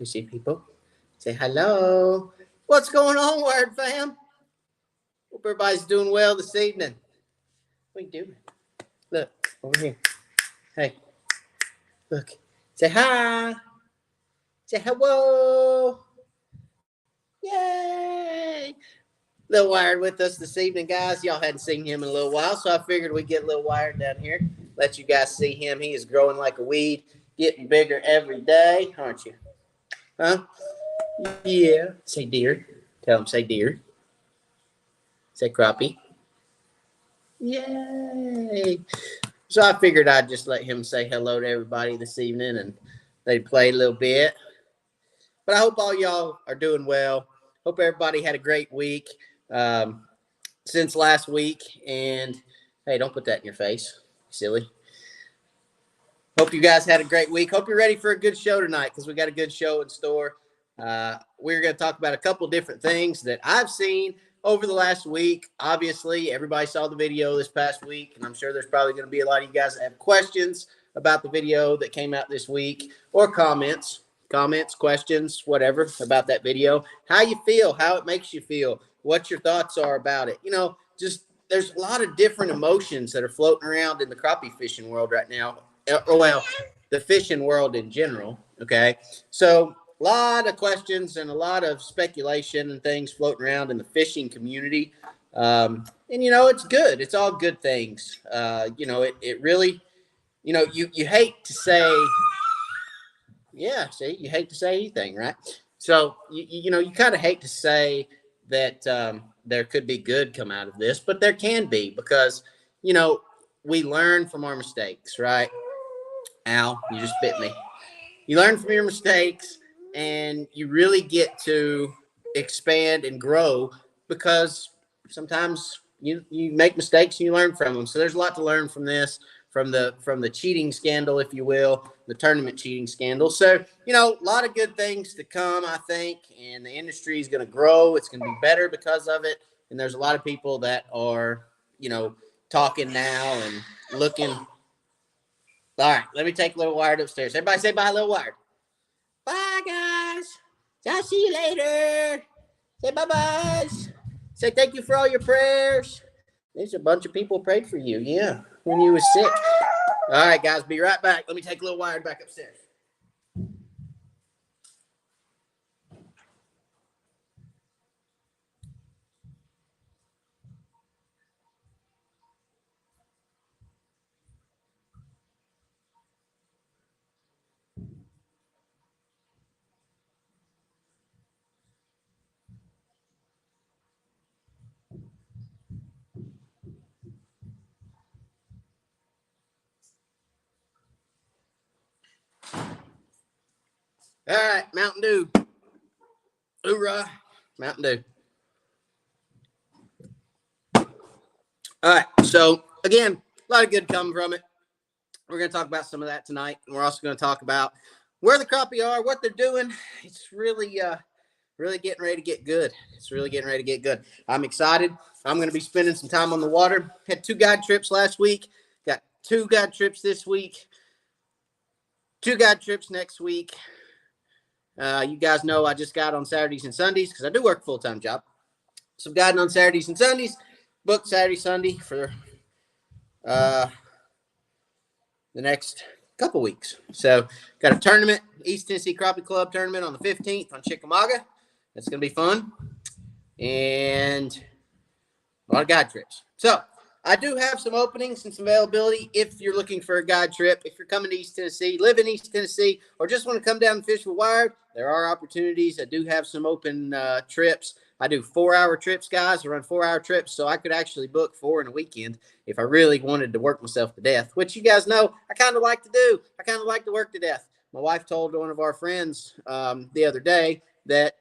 You see people? Say hello. What's going on, Word fam? Hope everybody's doing well this evening. What are you doing? Look, over here. Hey, look. Say hi. Say hello. Yay. Lil Wired with us this evening, guys. Y'all hadn't seen him in a little while, so I figured we'd get Lil Wired down here. Let you guys see him. He is growing like a weed, getting bigger every day, aren't you? Huh? Yeah. Say deer. Tell him, say deer. Say crappie. Yay. So I figured I'd just let him say hello to everybody this evening and they'd play a little bit. But I hope all y'all are doing well. Hope everybody had a great week since last week. And hey, don't put that in your face, silly. Hope you guys had a great week. Hope you're ready for a good show tonight because we got a good show in store. We're going to talk about a couple different things that I've seen over the last week. Obviously, everybody saw the video this past week, and I'm sure there's probably going to be a lot of you guys that have questions about the video that came out this week or comments, questions, whatever about that video. How you feel, how it makes you feel, what your thoughts are about it. You know, just there's a lot of different emotions that are floating around in the crappie fishing world right now. Well, the fishing world in general. Okay. So a lot of questions and a lot of speculation and things floating around in the fishing community. And, you know, it's good. It's all good things. You know, it really, you know, you hate to say, yeah, see, you hate to say anything, right? So, you know, you kind of hate to say that there could be good come out of this, but there can be because, you know, we learn from our mistakes, right? Ow, you just bit me. You learn from your mistakes and you really get to expand and grow because sometimes you make mistakes and you learn from them. So there's a lot to learn from this, from the cheating scandal, if you will, the tournament cheating scandal. So, you know, a lot of good things to come, I think, and the industry is going to grow. It's going to be better because of it. And there's a lot of people that are, you know, talking now and looking. All right, let me take Little Wired upstairs. Everybody say bye, Little Wired. Bye, guys. I'll see you later. Say bye-byes. Say thank you for all your prayers. There's a bunch of people prayed for you, yeah, when you were sick. All right, guys, be right back. Let me take Little Wired back upstairs. All right, Mountain Dew. Hoorah, Mountain Dew. All right, so again, a lot of good coming from it. We're going to talk about some of that tonight, and we're also going to talk about where the crappie are, what they're doing. It's really getting ready to get good. It's really getting ready to get good. I'm excited. I'm going to be spending some time on the water. Had 2 guide trips last week. Got 2 guide trips this week. 2 guide trips next week. You guys know I just got on Saturdays and Sundays because I do work a full-time job. So guiding on Saturdays and Sundays. Booked Saturday, Sunday for the next couple weeks. So got a tournament, East Tennessee Crappie Club tournament on the 15th on Chickamauga. That's going to be fun. And a lot of guide trips. So I do have some openings and some availability if you're looking for a guide trip. If you're coming to East Tennessee, live in East Tennessee, or just want to come down and fish with Wired, there are opportunities. I do have some open trips. I do 4-hour trips, guys. I run 4-hour trips, so I could actually book 4 in a weekend if I really wanted to work myself to death, which you guys know I kind of like to do. I kind of like to work to death. My wife told one of our friends the other day that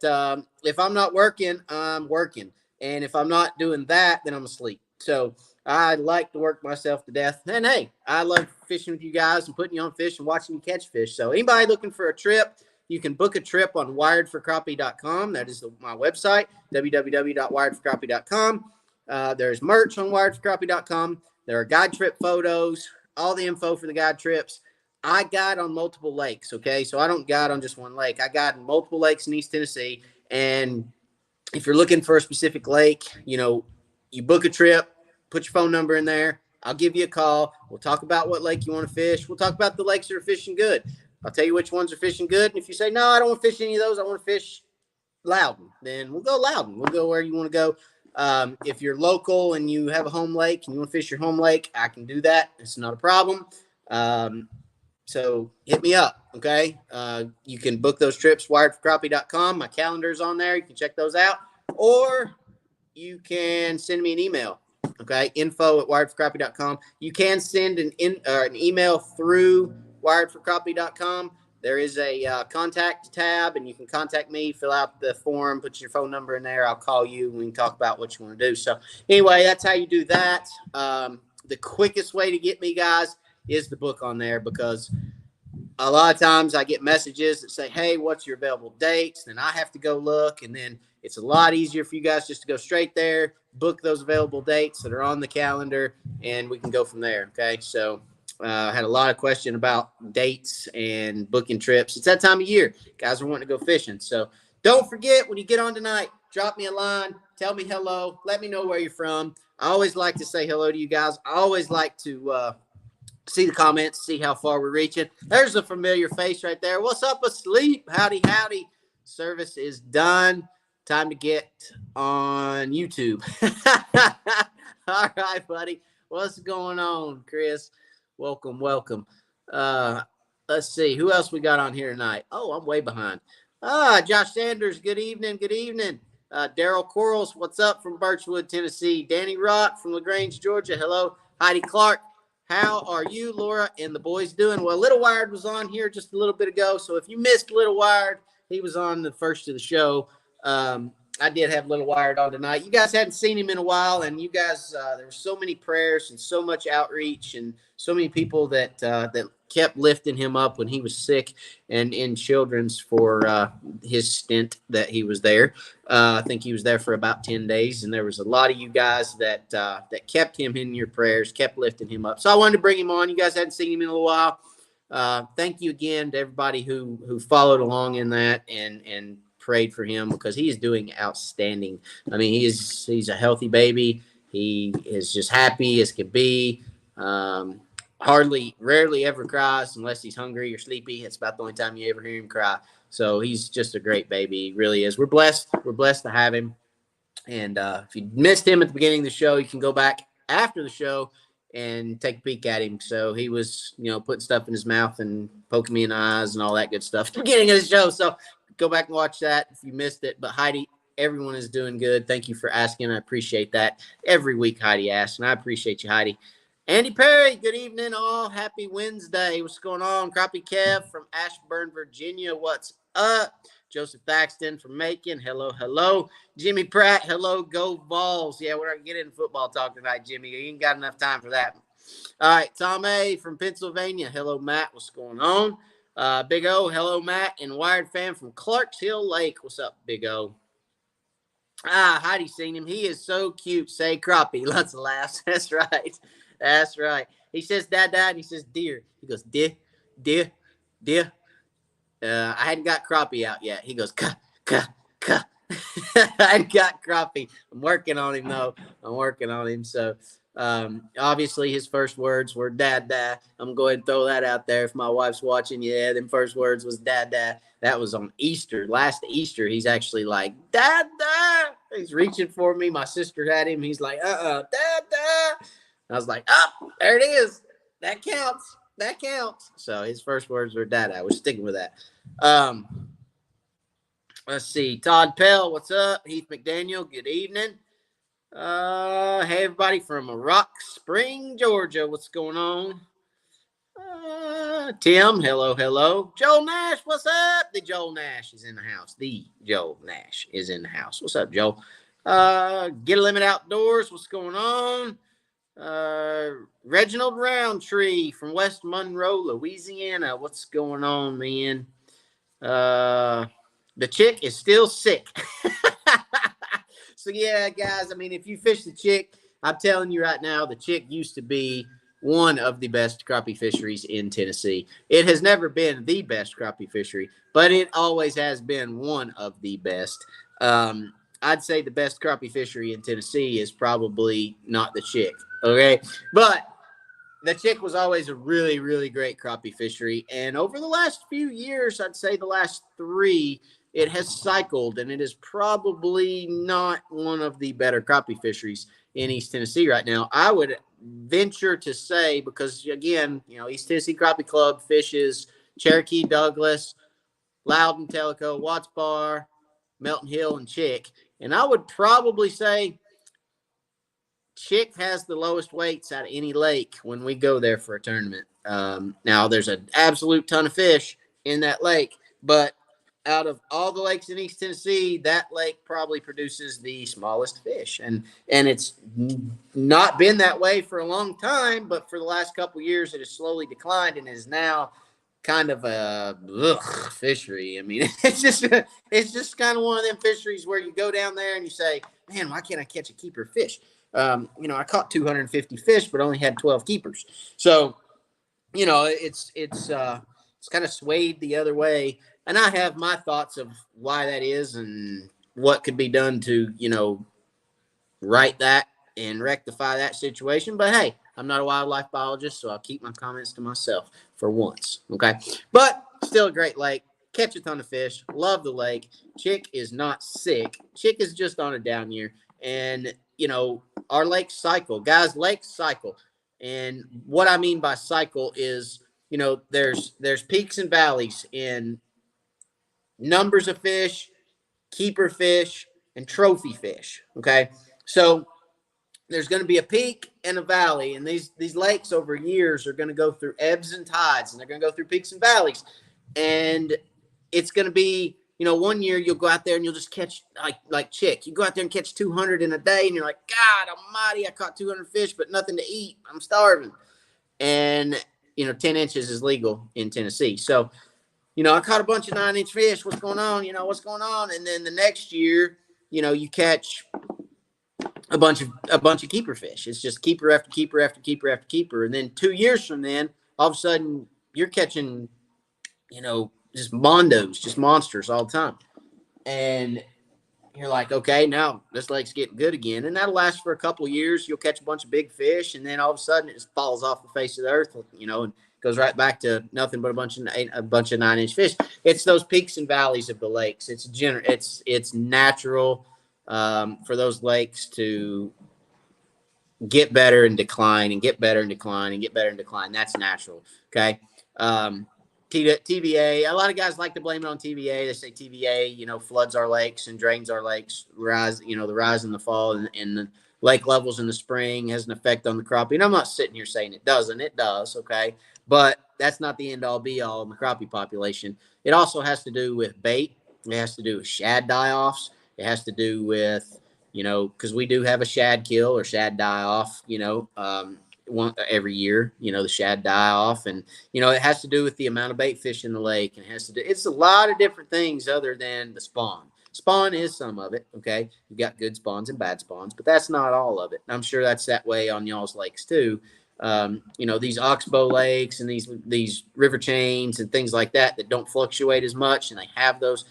if I'm not working, I'm working. And if I'm not doing that, then I'm asleep. So I like to work myself to death. And, hey, I love fishing with you guys and putting you on fish and watching you catch fish. So anybody looking for a trip, you can book a trip on wiredforcrappie.com. That is my website, www.wiredforcrappie.com. There's merch on wiredforcrappie.com. There are guide trip photos, all the info for the guide trips. I guide on multiple lakes, okay? So I don't guide on just one lake. I guide on multiple lakes in East Tennessee. And if you're looking for a specific lake, you book a trip, put your phone number in there. I'll give you a call. We'll talk about what lake you want to fish. We'll talk about the lakes that are fishing good. I'll tell you which ones are fishing good. And if you say, no, I don't want to fish any of those, I want to fish Loudon, then we'll go Loudon. We'll go where you want to go. If you're local and you have a home lake and you want to fish your home lake, I can do that. It's not a problem. So hit me up, okay? You can book those trips, wiredforcrappie.com. My calendar's on there. You can check those out. Or you can send me an email, okay? info@wiredforcrappie.com. You can send an email through wiredforcrappie.com. There is a contact tab, and you can contact me, fill out the form, put your phone number in there. I'll call you, and we can talk about what you want to do. So anyway, that's how you do that. The quickest way to get me, guys, is the book on there, because a lot of times I get messages that say, hey, what's your available dates? Then I have to go look, and then it's a lot easier for you guys just to go straight there, book those available dates that are on the calendar, and we can go from there, okay? So I had a lot of question about dates and booking trips. It's that time of year. Guys are wanting to go fishing. So don't forget, when you get on tonight, drop me a line, tell me hello, let me know where you're from. I always like to say hello to you guys. I always like to see the comments, see how far we're reaching. There's a familiar face right there. What's up, asleep? Howdy, howdy. Service is done. Time to get on YouTube. All right, buddy. What's going on, Chris? Welcome, welcome. Let's see. Who else we got on here tonight? Oh, I'm way behind. Josh Sanders, good evening, good evening. Daryl Quarles, what's up from Birchwood, Tennessee? Danny Rock from LaGrange, Georgia. Hello. Heidi Clark, how are you, Laura, and the boys doing? Well, Little Wired was on here just a little bit ago, so if you missed Little Wired, he was on the first of the show. I did have Little Wired on tonight. You guys hadn't seen him in a while, and you guys, there were so many prayers and so much outreach and so many people that kept lifting him up when he was sick and in Children's for his stint that he was there. I think he was there for about 10 days, and there was a lot of you guys that kept him in your prayers, kept lifting him up. So I wanted to bring him on. You guys hadn't seen him in a little while. Thank you again to everybody who followed along in that and prayed for him, because he is doing outstanding. I mean, he's a healthy baby. He is just happy as can be. Rarely ever cries unless he's hungry or sleepy. It's about the only time you ever hear him cry. So he's just a great baby. He really is. We're blessed. We're blessed to have him. And if you missed him at the beginning of the show, you can go back after the show and take a peek at him. So he was, putting stuff in his mouth and poking me in the eyes and all that good stuff at the beginning of the show. So go back and watch that if you missed it. But Heidi, everyone is doing good. Thank you for asking. I appreciate that. Every week Heidi asks, and I appreciate you, Heidi. Andy Perry, good evening, all. Happy Wednesday. What's going on? Crappie Kev from Ashburn, Virginia. What's up? Joseph Thaxton from Macon. Hello, hello. Jimmy Pratt. Hello, go Vols. Yeah, we're not getting into football talk tonight, Jimmy. You ain't got enough time for that. All right, Tom A. from Pennsylvania. Hello, Matt. What's going on? Big O. Hello, Matt. And Wired fan from Clarks Hill Lake. What's up, Big O? Heidi's seen him. He is so cute. Say Crappie. Lots of laughs. That's right. That's right. He says dad, and he says deer. He goes, deer. I hadn't got Crappie out yet. He goes, ka. I hadn't got Crappie. I'm working on him, though. So, obviously, his first words were dad. I'm going to throw that out there if my wife's watching. Yeah, them first words was dad. That was on Easter. Last Easter, he's actually like, dad. He's reaching for me. My sister had him. He's like, dad. I was like, there it is. That counts. So his first words were dad. I was sticking with that. Let's see. Todd Pell, what's up? Heath McDaniel, good evening. Hey, everybody from Rock Spring, Georgia. What's going on? Tim, hello. Joel Nash, what's up? The Joel Nash is in the house. What's up, Joel? Get a Limit Outdoors, what's going on? Reginald Roundtree from West Monroe, Louisiana. What's going on, man? The chick is still sick. So, yeah, guys, I mean, if you fish the chick, I'm telling you right now, the chick used to be one of the best crappie fisheries in Tennessee. It has never been the best crappie fishery, but it always has been one of the best. I'd say the best crappie fishery in Tennessee is probably not the Chick. Okay, but the Chick was always a really, really great crappie fishery. And over the last few years, I'd say the last 3, it has cycled, and it is probably not one of the better crappie fisheries in East Tennessee right now. I would venture to say, because again, East Tennessee Crappie Club fishes Cherokee, Douglas, Loudon, Tellico, Watts Bar, Melton Hill, and Chick. And I would probably say Chick has the lowest weights out of any lake when we go there for a tournament. Now, there's an absolute ton of fish in that lake, but out of all the lakes in East Tennessee, that lake probably produces the smallest fish, and it's not been that way for a long time. But for the last couple of years, it has slowly declined and is now kind of a fishery. I mean, it's just kind of one of them fisheries where you go down there and you say, "Man, why can't I catch a keeper fish?" I caught 250 fish, but only had 12 keepers. So, it's kind of swayed the other way. And I have my thoughts of why that is and what could be done to, right that and rectify that situation. But hey, I'm not a wildlife biologist, so I'll keep my comments to myself for once. Okay. But still a great lake. Catch a ton of fish. Love the lake. Chick is not sick. Chick is just on a down year. And, our lakes cycle. Guys, lakes cycle. And what I mean by cycle is, there's peaks and valleys in numbers of fish, keeper fish, and trophy fish. Okay. So there's going to be a peak and a valley, and these lakes over years are going to go through ebbs and tides, and they're going to go through peaks and valleys. And it's going to be, one year you'll go out there and you'll just catch like Chick. You go out there and catch 200 in a day, and you're like, God almighty, I caught 200 fish, but nothing to eat. I'm starving. And, 10 inches is legal in Tennessee. So, I caught a bunch of 9-inch fish. What's going on? What's going on? And then the next year, you catch a bunch of keeper fish. It's just keeper after keeper after keeper after keeper. And then 2 years from then, all of a sudden you're catching, just mondos, just monsters all the time. And you're like, okay, now this lake's getting good again. And that'll last for a couple of years. You'll catch a bunch of big fish, and then all of a sudden it just falls off the face of the earth, and goes right back to nothing but a bunch of 9-inch fish. It's those peaks and valleys of the lakes. It's natural for those lakes to get better and decline and get better and decline and get better and decline. That's natural. Okay. TVA, a lot of guys like to blame it on TVA. They say TVA, floods our lakes and drains our lakes, the rise in the fall and the lake levels in the spring has an effect on the crappie. And I'm not sitting here saying it doesn't. It does, okay? But that's not the end-all, be-all in the crappie population. It also has to do with bait. It has to do with shad die-offs. It has to do with, because we do have a shad kill or shad die-off, every year, the shad die off, and it has to do with the amount of bait fish in the lake, and it's a lot of different things other than the spawn. Spawn is some of it. Okay, you got good spawns and bad spawns, but that's not all of it. I'm sure that's that way on y'all's lakes too. These oxbow lakes and these river chains and things like that don't fluctuate as much, and they have those.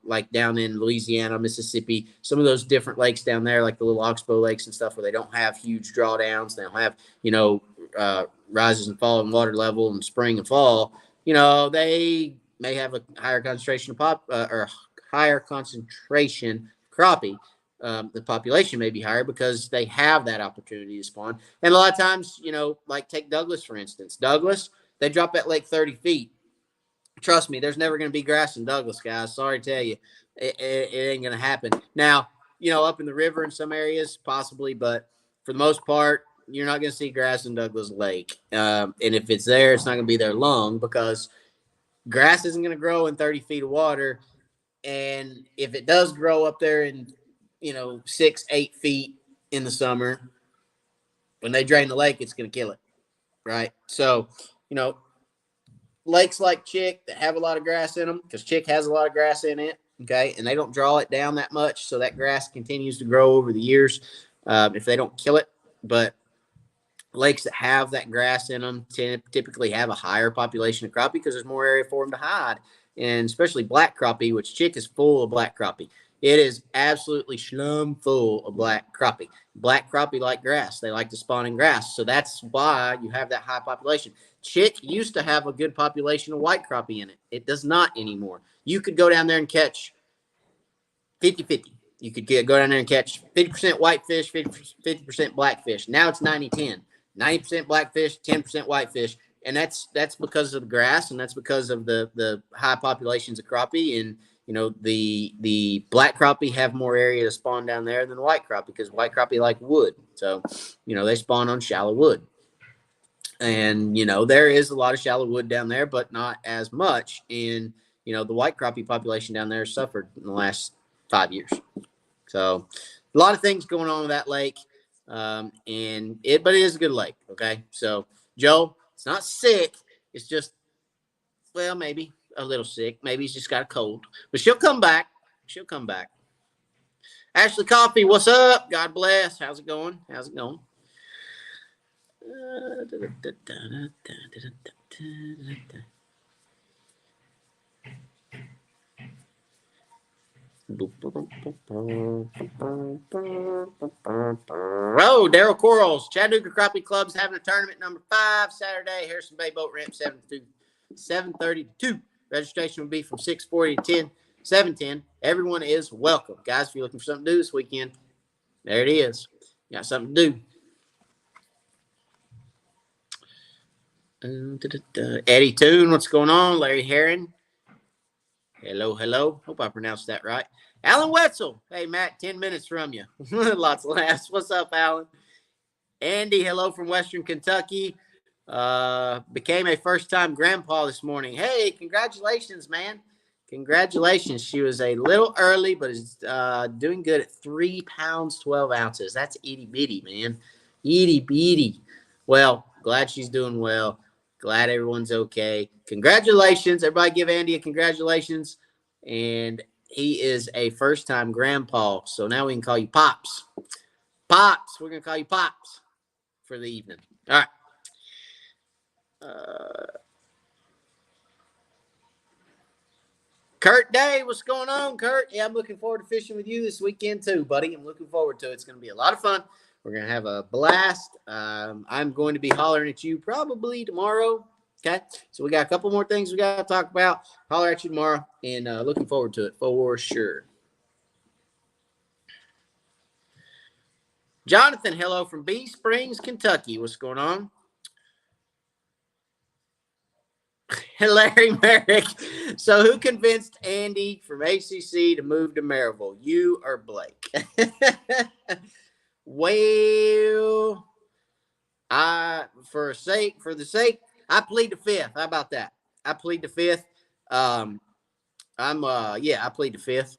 Like down in Louisiana, Mississippi, some of those different lakes down there, like the little oxbow lakes and stuff, where they don't have huge drawdowns, they don't have, rises and fall in water level in spring and fall. They may have a higher concentration of higher concentration crappie. The population may be higher because they have that opportunity to spawn. And a lot of times, like take Douglas, for instance. Douglas, they drop that lake 30 feet. Trust me, there's never going to be grass in Douglas, guys. Sorry to tell you. It ain't going to happen. Now, up in the river in some areas, possibly, but for the most part, you're not going to see grass in Douglas Lake. And if it's there, it's not going to be there long because grass isn't going to grow in 30 feet of water. And if it does grow up there in, 6-8 feet in the summer, when they drain the lake, it's going to kill it, right? So, lakes like Chick that have a lot of grass in them, because Chick has a lot of grass in it, okay, and they don't draw it down that much, so that grass continues to grow over the years if they don't kill it. But lakes that have that grass in them typically have a higher population of crappie because there's more area for them to hide. And especially black crappie, which Chick is full of black crappie. It is absolutely schlum full of black crappie. Black crappie like grass. They like to spawn in grass. So that's why you have that high population. Chick used to have a good population of white crappie in it. It does not anymore. You could go down there and catch 50-50. You could go down there and catch 50% whitefish, 50% blackfish. Now it's 90-10. 90% blackfish, 10% whitefish. And that's because of the grass, and that's because of the high populations of crappie. And you know, the black crappie have more area to spawn down there than the white crappie because white crappie like wood. So, you know, they spawn on shallow wood. And, you know, there is a lot of shallow wood down there, but not as much. And, you know, the white crappie population down there suffered in the last 5 years. So a lot of things going on with that lake. But it is a good lake. Okay. So Joe, it's not sick. It's just, well, maybe a little sick. Maybe he's just got a cold, but she'll come back. She'll come back. Ashley Coffee, what's up? God bless. How's it going? How's it going? Oh, Daryl Corals. Chattanooga Crappie Club's having a tournament number 5 Saturday. Harrison Bay Boat Ramp 7:30 to 2. Registration will be from 6:40 to 7:10. Everyone is welcome. Guys, if you're looking for something to do this weekend, there it is. You got something to do. Eddie Toon, what's going on? Larry Herron. Hello. Hope I pronounced that right. Alan Wetzel. Hey, Matt, 10 minutes from you. Lots of laughs. What's up, Alan? Andy, hello from Western Kentucky. Became a first-time grandpa this morning. Hey, congratulations, man. Congratulations. She was a little early, but is doing good at 3 pounds, 12 ounces. That's itty-bitty, man. Itty-bitty. Well, glad she's doing well. Glad everyone's okay. Congratulations. Everybody give Andy a congratulations. And he is a first-time grandpa, so now we can call you Pops. Pops. We're going to call you Pops for the evening. All right. Kurt Day, what's going on, Kurt? Yeah, I'm looking forward to fishing with you this weekend too, buddy. I'm looking forward to it. It's going to be a lot of fun. We're going to have a blast. I'm going to be hollering at you probably tomorrow. Okay, so we got a couple more things we got to talk about. Holler at you tomorrow, and looking forward to it for sure. Jonathan, hello from Bee Springs, Kentucky. What's going on? Larry Merrick. So who convinced Andy from ACC to move to Maryville? You or Blake? Well, for the sake, I plead the fifth. How about that? I plead the fifth. I plead the fifth.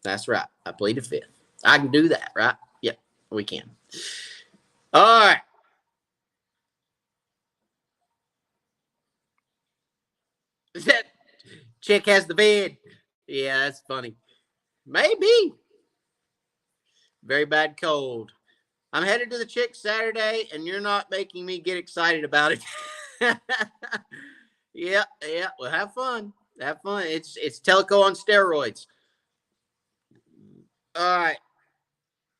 That's right. I plead the fifth. I can do that, right? Yep, we can. All right. That chick has the bed. Yeah, that's funny. Maybe. Very bad cold. I'm headed to the chick Saturday, and you're not making me get excited about it. Yeah. Well, have fun. Have fun. It's Teleco on steroids. All right.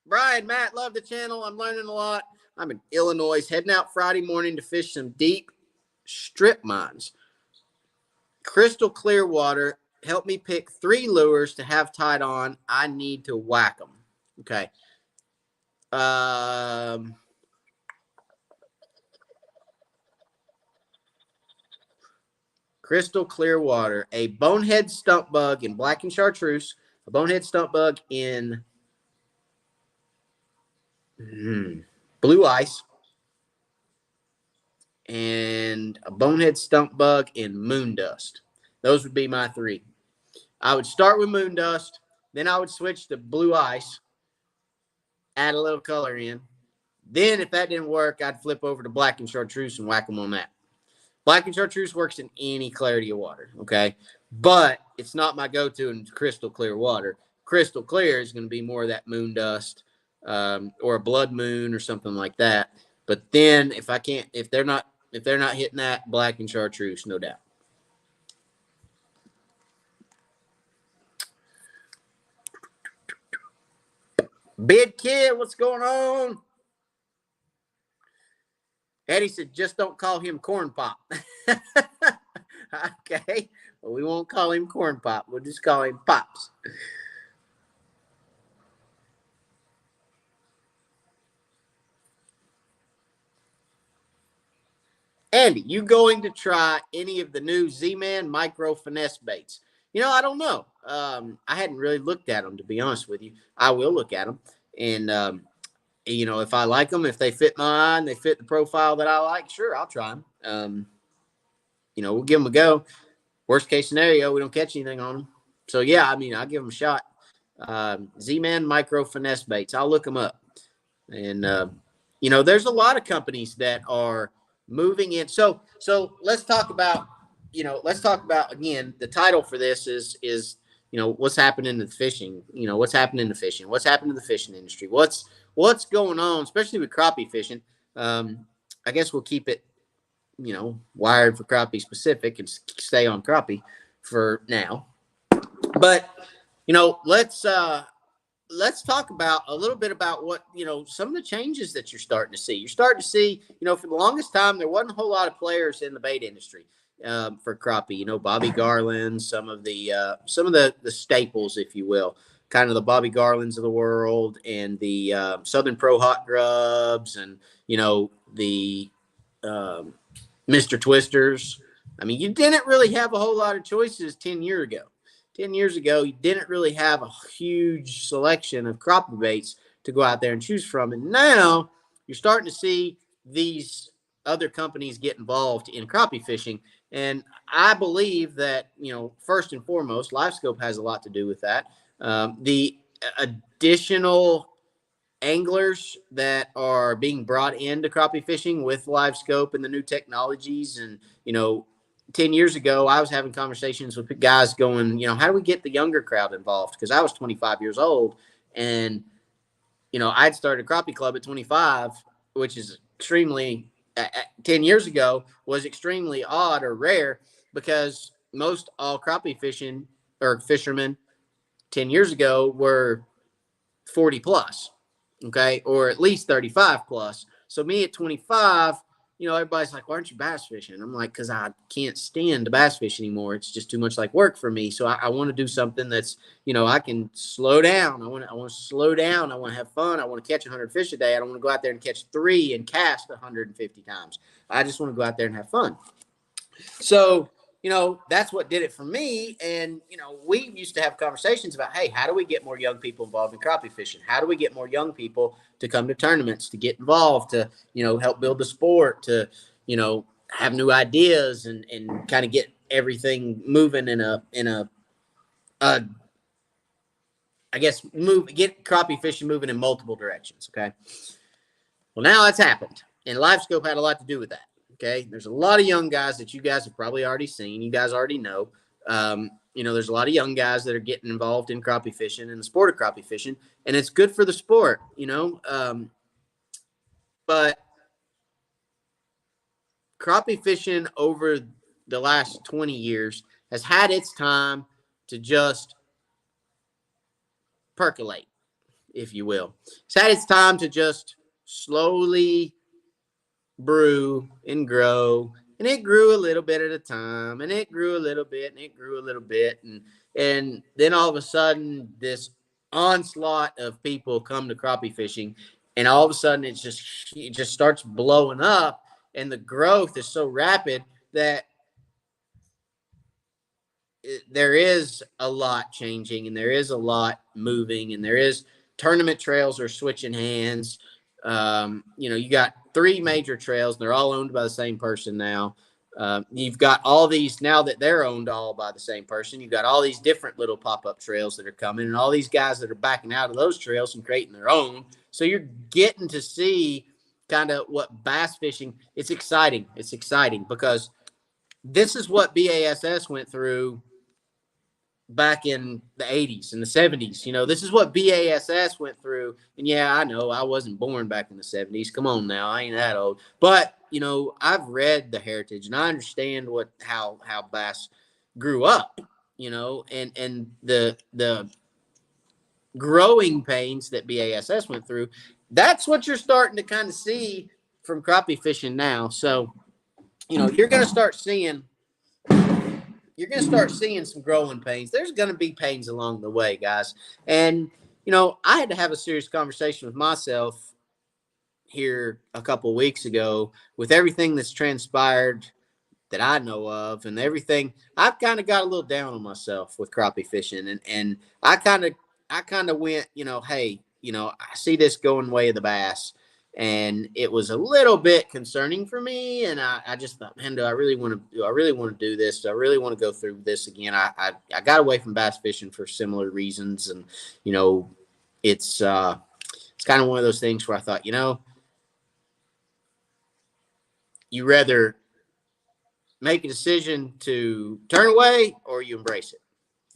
Brian, Matt, love the channel. I'm learning a lot. I'm in Illinois, heading out Friday morning to fish some deep strip mines. Crystal clear water. Help me pick 3 lures to have tied on. I need to whack them. Okay. Crystal clear water. A bonehead stump bug in black and chartreuse. A bonehead stump bug in blue ice. And a bonehead stump bug in moon dust. Those would be my 3. I would start with moon dust. Then I would switch to blue ice. Add a little color in. Then if that didn't work, I'd flip over to black and chartreuse and whack them on that. Black and chartreuse works in any clarity of water, okay? But it's not my go-to in crystal clear water. Crystal clear is going to be more of that moon dust or a blood moon or something like that. But then if they're not hitting that, black and chartreuse, no doubt. Bid Kid, what's going on? Eddie said, just don't call him Corn Pop. Okay. Well, we won't call him Corn Pop. We'll just call him Pops. Andy, you going to try any of the new Z-Man micro finesse baits? I don't know. I hadn't really looked at them, to be honest with you. I will look at them. And, if I like them, if they fit my eye and they fit the profile that I like, sure, I'll try them. We'll give them a go. Worst case scenario, we don't catch anything on them. So, yeah, I'll give them a shot. Z-Man micro finesse baits. I'll look them up. And, there's a lot of companies that are moving in. So let's talk about, again, the title for this is what's happening in the fishing, what's happening in the fishing, what's happening to the fishing industry, what's going on, especially with crappie fishing. I guess we'll keep it, wired for crappie specific and stay on crappie for now. But, let's talk about a little bit about what, some of the changes that you're starting to see. You're starting to see, for the longest time, there wasn't a whole lot of players in the bait industry for crappie, Bobby Garland, some of the staples, if you will, kind of the Bobby Garlands of the world and the Southern Pro Hot Grubs and, the Mr. Twisters. You didn't really have a whole lot of choices 10 years ago. 10 years ago, you didn't really have a huge selection of crappie baits to go out there and choose from. And now you're starting to see these other companies get involved in crappie fishing. And I believe that, first and foremost, LiveScope has a lot to do with that. The additional anglers that are being brought into crappie fishing with LiveScope and the new technologies. And, 10 years ago, I was having conversations with guys going, how do we get the younger crowd involved? Because I was 25 years old and, I'd started a crappie club at 25, which is extremely, 10 years ago was extremely odd or rare because most all crappie fishing or fishermen 10 years ago were 40 plus, okay, or at least 35 plus. So me at 25, everybody's like, why aren't you bass fishing? I'm like, because I can't stand to bass fish anymore. It's just too much like work for me. So I want to do something that's, I can slow down. I want to slow down. I want to have fun. I want to catch 100 fish a day. I don't want to go out there and catch 3 and cast 150 times. I just want to go out there and have fun. So, that's what did it for me. And, we used to have conversations about, hey, how do we get more young people involved in crappie fishing? How do we get more young people to come to tournaments, to get involved, to, help build the sport, to, have new ideas and kind of get everything moving get crappie fishing moving in multiple directions. Okay. Well, now that's happened. And LiveScope had a lot to do with that. Okay, there's a lot of young guys that you guys have probably already seen. You guys already know. There's a lot of young guys that are getting involved in crappie fishing and the sport of crappie fishing, and it's good for the sport, But crappie fishing over the last 20 years has had its time to just percolate, if you will. It's had its time to just slowly brew and grow, and it grew a little bit at a time, and it grew a little bit, and it grew a little bit, and then all of a sudden this onslaught of people come to crappie fishing, and all of a sudden it just starts blowing up, and the growth is so rapid that there is a lot changing, and there is a lot moving, and there is tournament trails are switching hands. You got 3 major trails. They're all owned by the same person now. You've got all these now that they're owned all by the same person. You've got all these different little pop-up trails that are coming and all these guys that are backing out of those trails and creating their own. So you're getting to see kind of what bass fishing, it's exciting. It's exciting because this is what BASS went through back in the 80s and the 70s. This is what BASS went through. And yeah, I know I wasn't born back in the 70s. Come on now, I ain't that old. But, I've read the heritage and I understand how bass grew up, and the growing pains that BASS went through. That's what you're starting to kind of see from crappie fishing now. So, you're going to start seeing some growing pains. There's going to be pains along the way, guys. And, I had to have a serious conversation with myself here a couple of weeks ago with everything that's transpired that I know of and everything. I've kind of got a little down on myself with crappie fishing. And I kind of went, hey, I see this going way of the bass. And it was a little bit concerning for me. And I just thought, man, do I really want to do this? Do I really want to go through this again? I got away from bass fishing for similar reasons. And, it's kind of one of those things where I thought, you rather make a decision to turn away or you embrace it.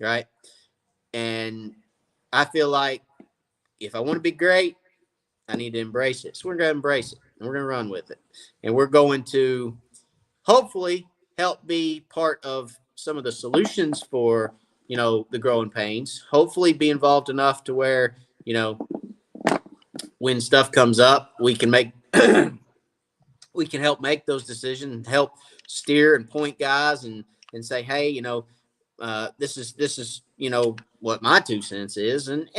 Right. And I feel like if I want to be great, I need to embrace it. So we're going to embrace it and we're going to run with it. And we're going to hopefully help be part of some of the solutions for, the growing pains. Hopefully be involved enough to where, when stuff comes up, we can help make those decisions and help steer and point guys and say, hey, this is, what my 2 cents is. And,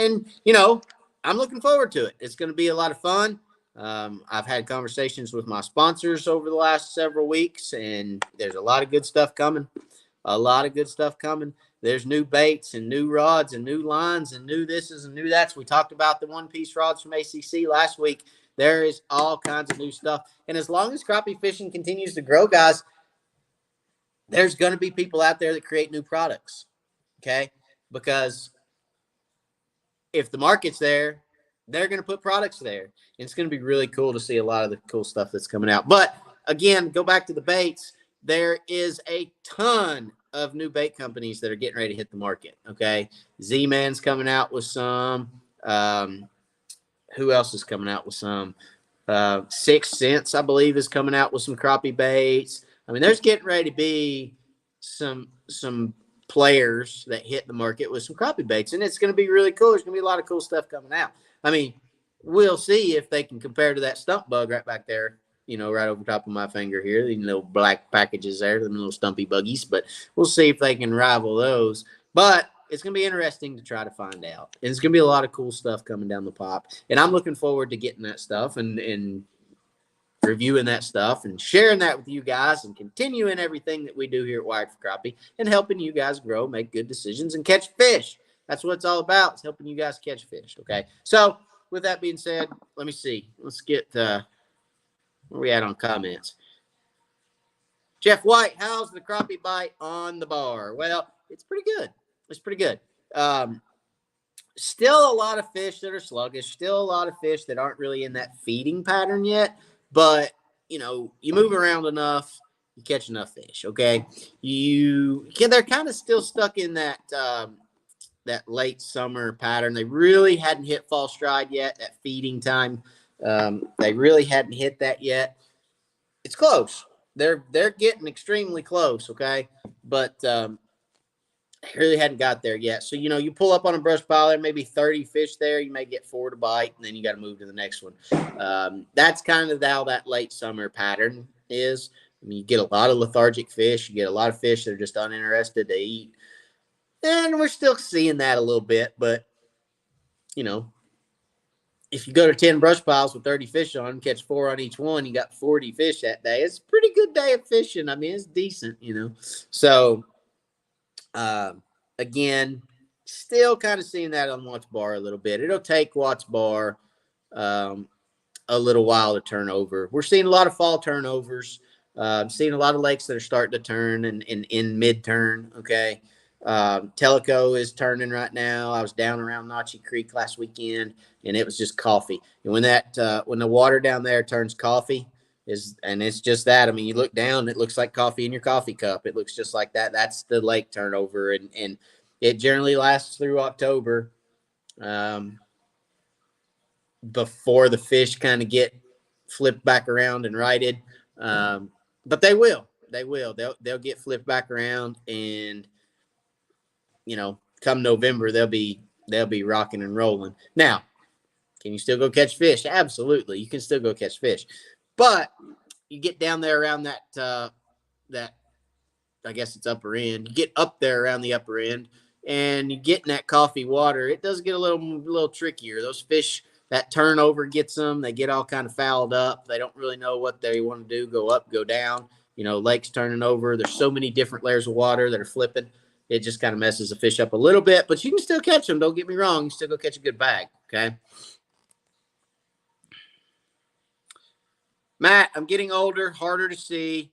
I'm looking forward to it. It's going to be a lot of fun. I've had conversations with my sponsors over the last several weeks, and there's a lot of good stuff coming. There's new baits and new rods and new lines and new thises and new that's. We talked about the one-piece rods from ACC last week. There is all kinds of new stuff. And as long as crappie fishing continues to grow, guys, there's going to be people out there that create new products. Okay? Because if the market's there, they're going to put products there. And it's going to be really cool to see a lot of the cool stuff that's coming out. But again, go back to the baits. There is a ton of new bait companies that are getting ready to hit the market. Okay. Z-Man's coming out with some. Who else is coming out with some? 6 Cents, I believe, is coming out with some crappie baits. I mean, there's getting ready to be some players that hit the market with some crappie baits, and it's going to be really cool. There's going to be a lot of cool stuff coming out. I mean, we'll see if they can compare to that stump bug right back there, right over top of my finger here, the little black packages there, the little stumpy buggies, but we'll see if they can rival those. But it's going to be interesting to try to find out. And it's going to be a lot of cool stuff coming down the pipe. And I'm looking forward to getting that stuff and reviewing that stuff and sharing that with you guys and continuing everything that we do here at Wired for Crappie and helping you guys grow, make good decisions, and catch fish. That's what it's all about. It's helping you guys catch fish. Okay. So with that being said, let me see. Let's get where we at on comments. Jeff White, how's the crappie bite on the bar? Well, it's pretty good. Still a lot of fish that are sluggish. Still a lot of fish that aren't really in that feeding pattern yet. But, you move around enough, you catch enough fish, okay? They're kind of still stuck in that that late summer pattern. They really hadn't hit fall stride yet, that feeding time. They really hadn't hit that yet. It's close. They're getting extremely close, okay? But really hadn't got there yet. So, you pull up on a brush pile, there may be 30 fish there. You may get 4 to bite, and then you got to move to the next one. That's kind of how that late summer pattern is. I mean, you get a lot of lethargic fish. You get a lot of fish that are just uninterested to eat. And we're still seeing that a little bit. But, if you go to 10 brush piles with 30 fish on them, catch 4 on each one, you got 40 fish that day. It's a pretty good day of fishing. I mean, it's decent, So, again, still kind of seeing that on Watts Bar a little bit. It'll take Watts Bar a little while to turn over. We're seeing a lot of fall turnovers. Seeing a lot of lakes that are starting to turn and in mid-turn, okay? Tellico is turning right now. I was down around Notchie Creek last weekend, and it was just coffee. And when the water down there turns coffee, it's just that. I mean, you look down, it looks like coffee in your coffee cup. It looks just like that. That's the lake turnover, and It generally lasts through October, before the fish kind of get flipped back around and righted. But they will. They'll get flipped back around, and come November they'll be rocking and rolling. Now, can you still go catch fish? Absolutely, you can still go catch fish, but you get down there around that I guess it's upper end. You get up there around the upper end, and you get in that coffee water. It does get a little trickier. Those fish, that turnover gets them. They get all kind of fouled up. They don't really know what they want to do. Go up, go down. Lake's turning over. There's so many different layers of water that are flipping. It just kind of messes the fish up a little bit, but you can still catch them. Don't get me wrong. You still go catch a good bag. Okay. Matt, I'm getting older, harder to see,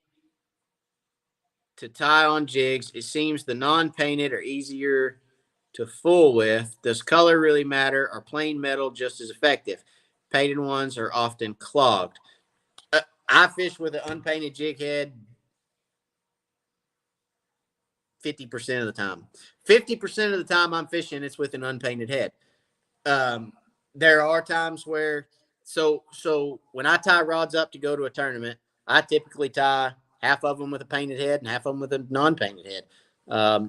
to tie on jigs. It seems the non-painted are easier to fool with. Does color really matter? Are plain metal just as effective? Painted ones are often clogged. I fish with an unpainted jig head 50% of the time. 50% of the time I'm fishing, it's with an unpainted head. There are times where, so when I tie rods up to go to a tournament, I typically tie half of them with a painted head and half of them with a non-painted head.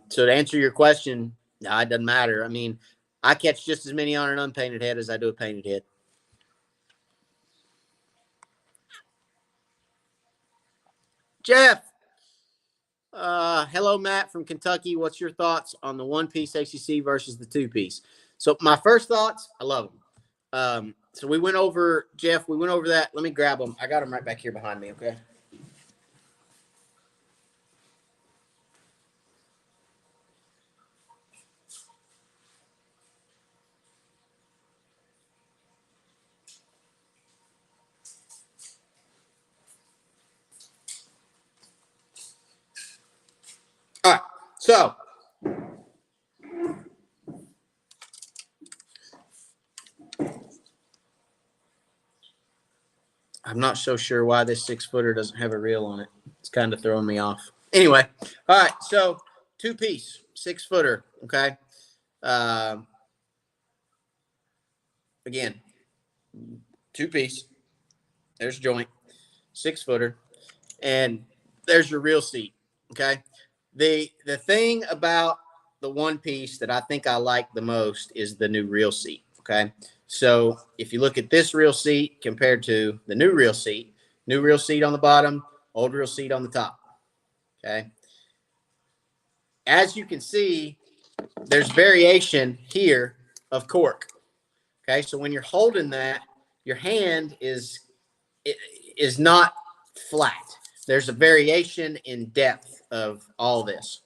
So to answer your question, no, it doesn't matter. I mean, I catch just as many on an unpainted head as I do a painted head. Jeff, hello, Matt from Kentucky. What's your thoughts on the one-piece ACC versus the two-piece? So my first thoughts, I love them. So we went over, Jeff, that. Let me grab them. I got them right back here behind me, okay? All right, so I'm not so sure why this 6-footer doesn't have a reel on it. It's kind of throwing me off. Anyway, all right, so two-piece, 6-footer, okay? Again, two-piece. There's joint, 6-footer, and there's your reel seat, okay? The thing about the one piece that I think I like the most is the new reel seat, okay? So if you look at this reel seat compared to the new reel seat on the bottom, old reel seat on the top, okay? As you can see, there's variation here of cork, okay? So when you're holding that, your hand is not flat. There's a variation in depth of all this,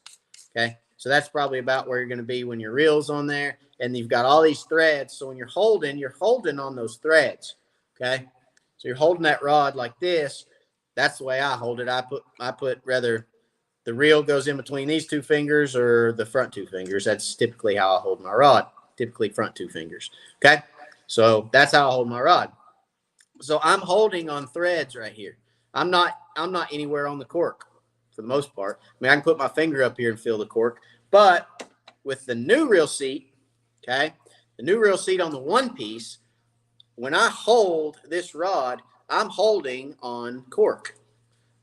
okay? So that's probably about where you're going to be when your reel's on there, and you've got all these threads. So when you're holding on those threads, okay? So you're holding that rod like this. That's the way I hold it. I put rather the reel goes in between these two fingers or the front two fingers. That's typically how I hold my rod, typically front two fingers, okay? So that's how I hold my rod. So I'm holding on threads right here. I'm not anywhere on the cork for the most part. I mean, I can put my finger up here and feel the cork, but with the new reel seat, okay, the new reel seat on the one piece, when I hold this rod, I'm holding on cork.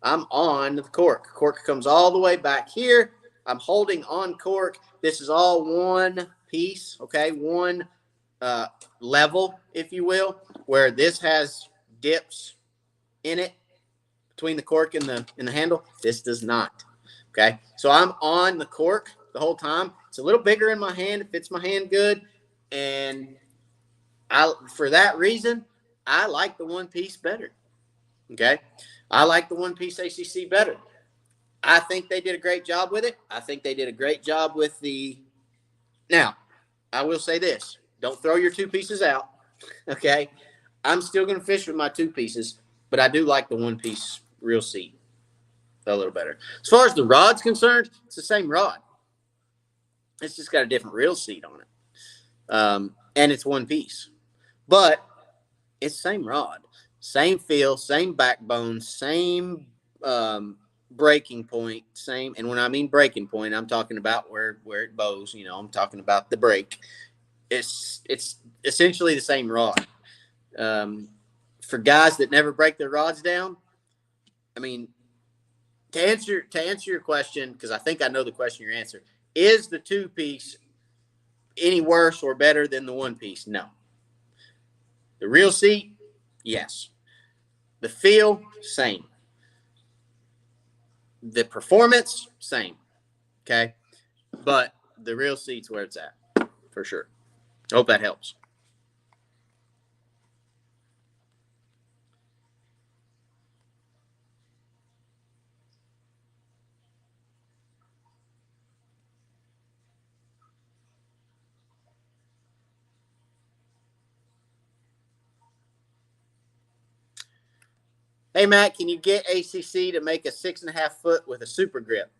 I'm on the cork. Cork comes all the way back here. I'm holding on cork. This is all one piece, okay, one level, if you will, where this has dips in it between the cork and the handle. This does not. Okay, so I'm on the cork the whole time. It's a little bigger in my hand. It fits my hand good, and for that reason, I like the one piece better. Okay, I like the one piece ACC better. I think they did a great job with it. I think they did a great job with the. Now, I will say this: don't throw your two pieces out. Okay, I'm still going to fish with my two pieces, but I do like the one piece reel seat a little better. As far as the rod's concerned, it's the same rod. It's just got a different reel seat on it, and it's one piece, but it's the same rod, same feel, same backbone, same breaking point, same. And when I mean breaking point, I'm talking about where it bows. You know, I'm talking about the break. It's essentially the same rod. Um, for guys that never break their rods down, I mean, to answer your question, because I think I know the question you're answering, is the two piece any worse or better than the one piece? No. The real seat, yes. The feel, same. The performance, same. Okay. But the real seat's where it's at, for sure. Hope that helps. Hey, Matt, can you get ACC to make a 6.5 foot with a super grip?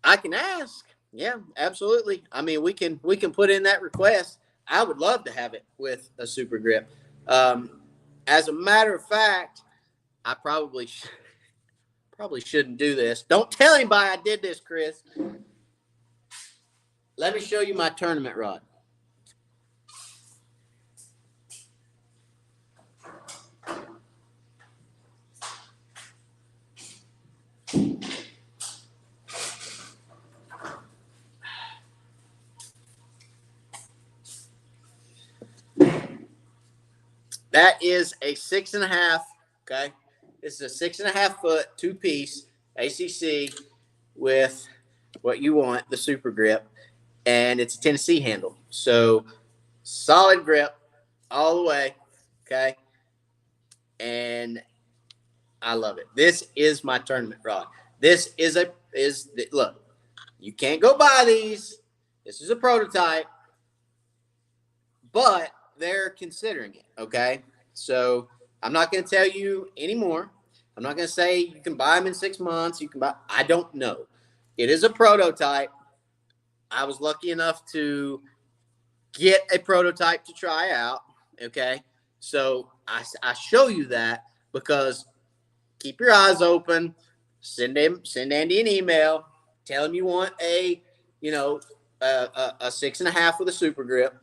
I can ask. Yeah, absolutely. I mean, we can put in that request. I would love to have it with a super grip. Um, as a matter of fact, I probably shouldn't do this. Don't tell anybody I did this, Chris. Let me show you my tournament rod. That is a 6.5. Okay, this is a 6.5 foot two piece ACC with what you want, the super grip, and it's a Tennessee handle. So solid grip all the way. Okay, and I love it. This is my tournament rod. This is look. You can't go buy these. This is a prototype, but they're considering it. Okay, so I'm not going to tell you anymore. I'm not going to say you can buy them in 6 months. You can buy. I don't know. It is a prototype. I was lucky enough to get a prototype to try out. Okay, so I show you that because keep your eyes open. Send Andy an email. Tell him you want a 6.5 with a super grip.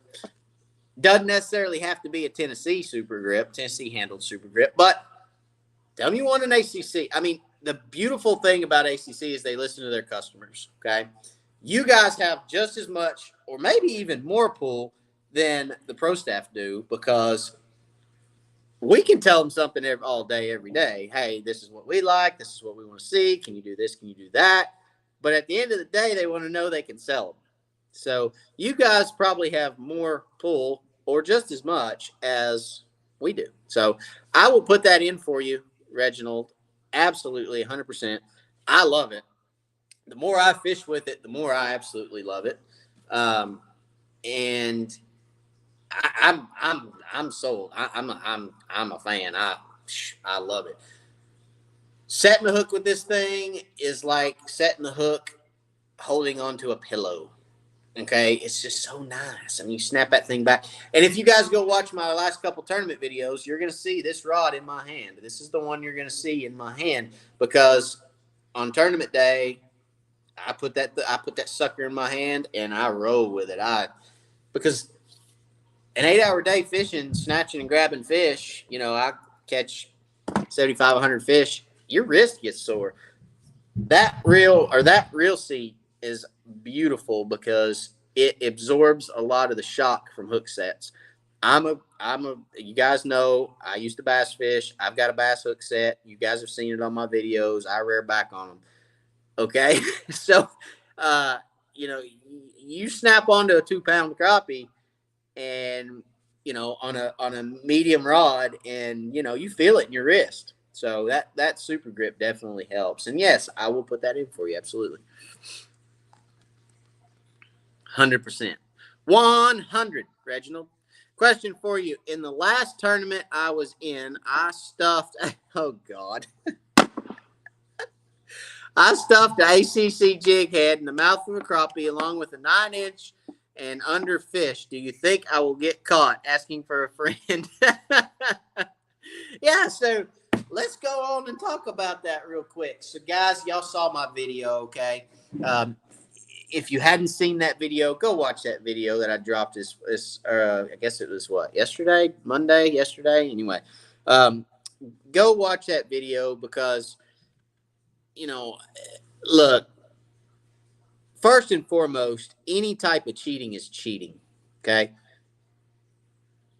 Doesn't necessarily have to be a Tennessee super grip, Tennessee handled super grip, but tell them you want an ACC. I mean, the beautiful thing about ACC is they listen to their customers. Okay, you guys have just as much, or maybe even more pull than the pro staff do, because we can tell them something all day, every day. Hey, this is what we like. This is what we want to see. Can you do this? Can you do that? But at the end of the day, they want to know they can sell them. So you guys probably have more pull or just as much as we do. So I will put that in for you, Reginald. Absolutely, 100%. I love it. The more I fish with it, the more I absolutely love it. And I'm sold. I'm a fan. I love it. Setting the hook with this thing is like setting the hook holding onto a pillow. Okay, it's just so nice. I mean, you snap that thing back. And if you guys go watch my last couple tournament videos, you're going to see this rod in my hand. This is the one you're going to see in my hand, because on tournament day, I put that sucker in my hand and I roll with it. Because an 8-hour day fishing, snatching and grabbing fish, I catch 75, 100 fish. Your wrist gets sore. That reel seat is beautiful because it absorbs a lot of the shock from hook sets. You guys know I used to bass fish. I've got a bass hook set. You guys have seen it on my videos. I rear back on them. Okay. So, you snap onto a 2-pound crappie and, on a medium rod, and, you feel it in your wrist. So that super grip definitely helps. And yes, I will put that in for you. Absolutely. 100%. 100, Reginald. Question for you. In the last tournament I was in, I stuffed, oh God. I stuffed the ACC jig head in the mouth of a crappie along with a 9-inch and under fish. Do you think I will get caught? Asking for a friend. Yeah, so let's go on and talk about that real quick. So, guys, y'all saw my video, okay? If you hadn't seen that video, go watch that video that I dropped. I guess it was yesterday, Monday, yesterday. Anyway, go watch that video because, look, first and foremost, any type of cheating is cheating, okay?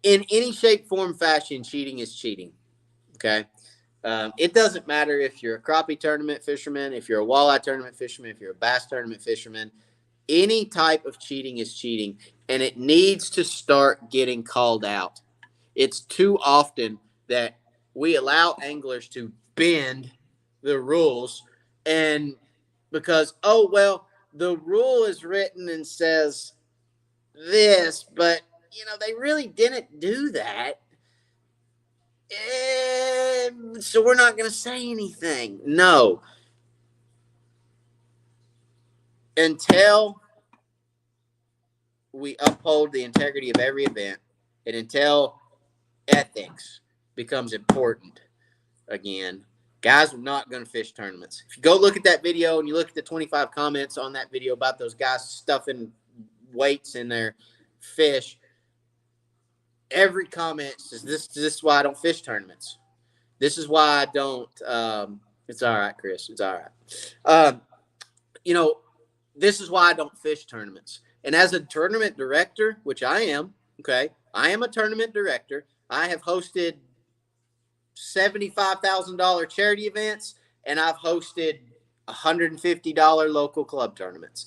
In any shape, form, fashion, cheating is cheating, okay? It doesn't matter if you're a crappie tournament fisherman, if you're a walleye tournament fisherman, if you're a bass tournament fisherman. Any type of cheating is cheating, and it needs to start getting called out. It's too often that we allow anglers to bend the rules, and because, the rule is written and says this, but, they really didn't do that. So we're not going to say anything. No. Until we uphold the integrity of every event and until ethics becomes important again, guys are not going to fish tournaments. If you go look at that video and you look at the 25 comments on that video about those guys stuffing weights in their fish, every comment says, this is why I don't fish tournaments. This is why I don't. It's all right, Chris. It's all right. This is why I don't fish tournaments. And as a tournament director, which I am, okay, I am a tournament director. I have hosted $75,000 charity events, and I've hosted $150 local club tournaments.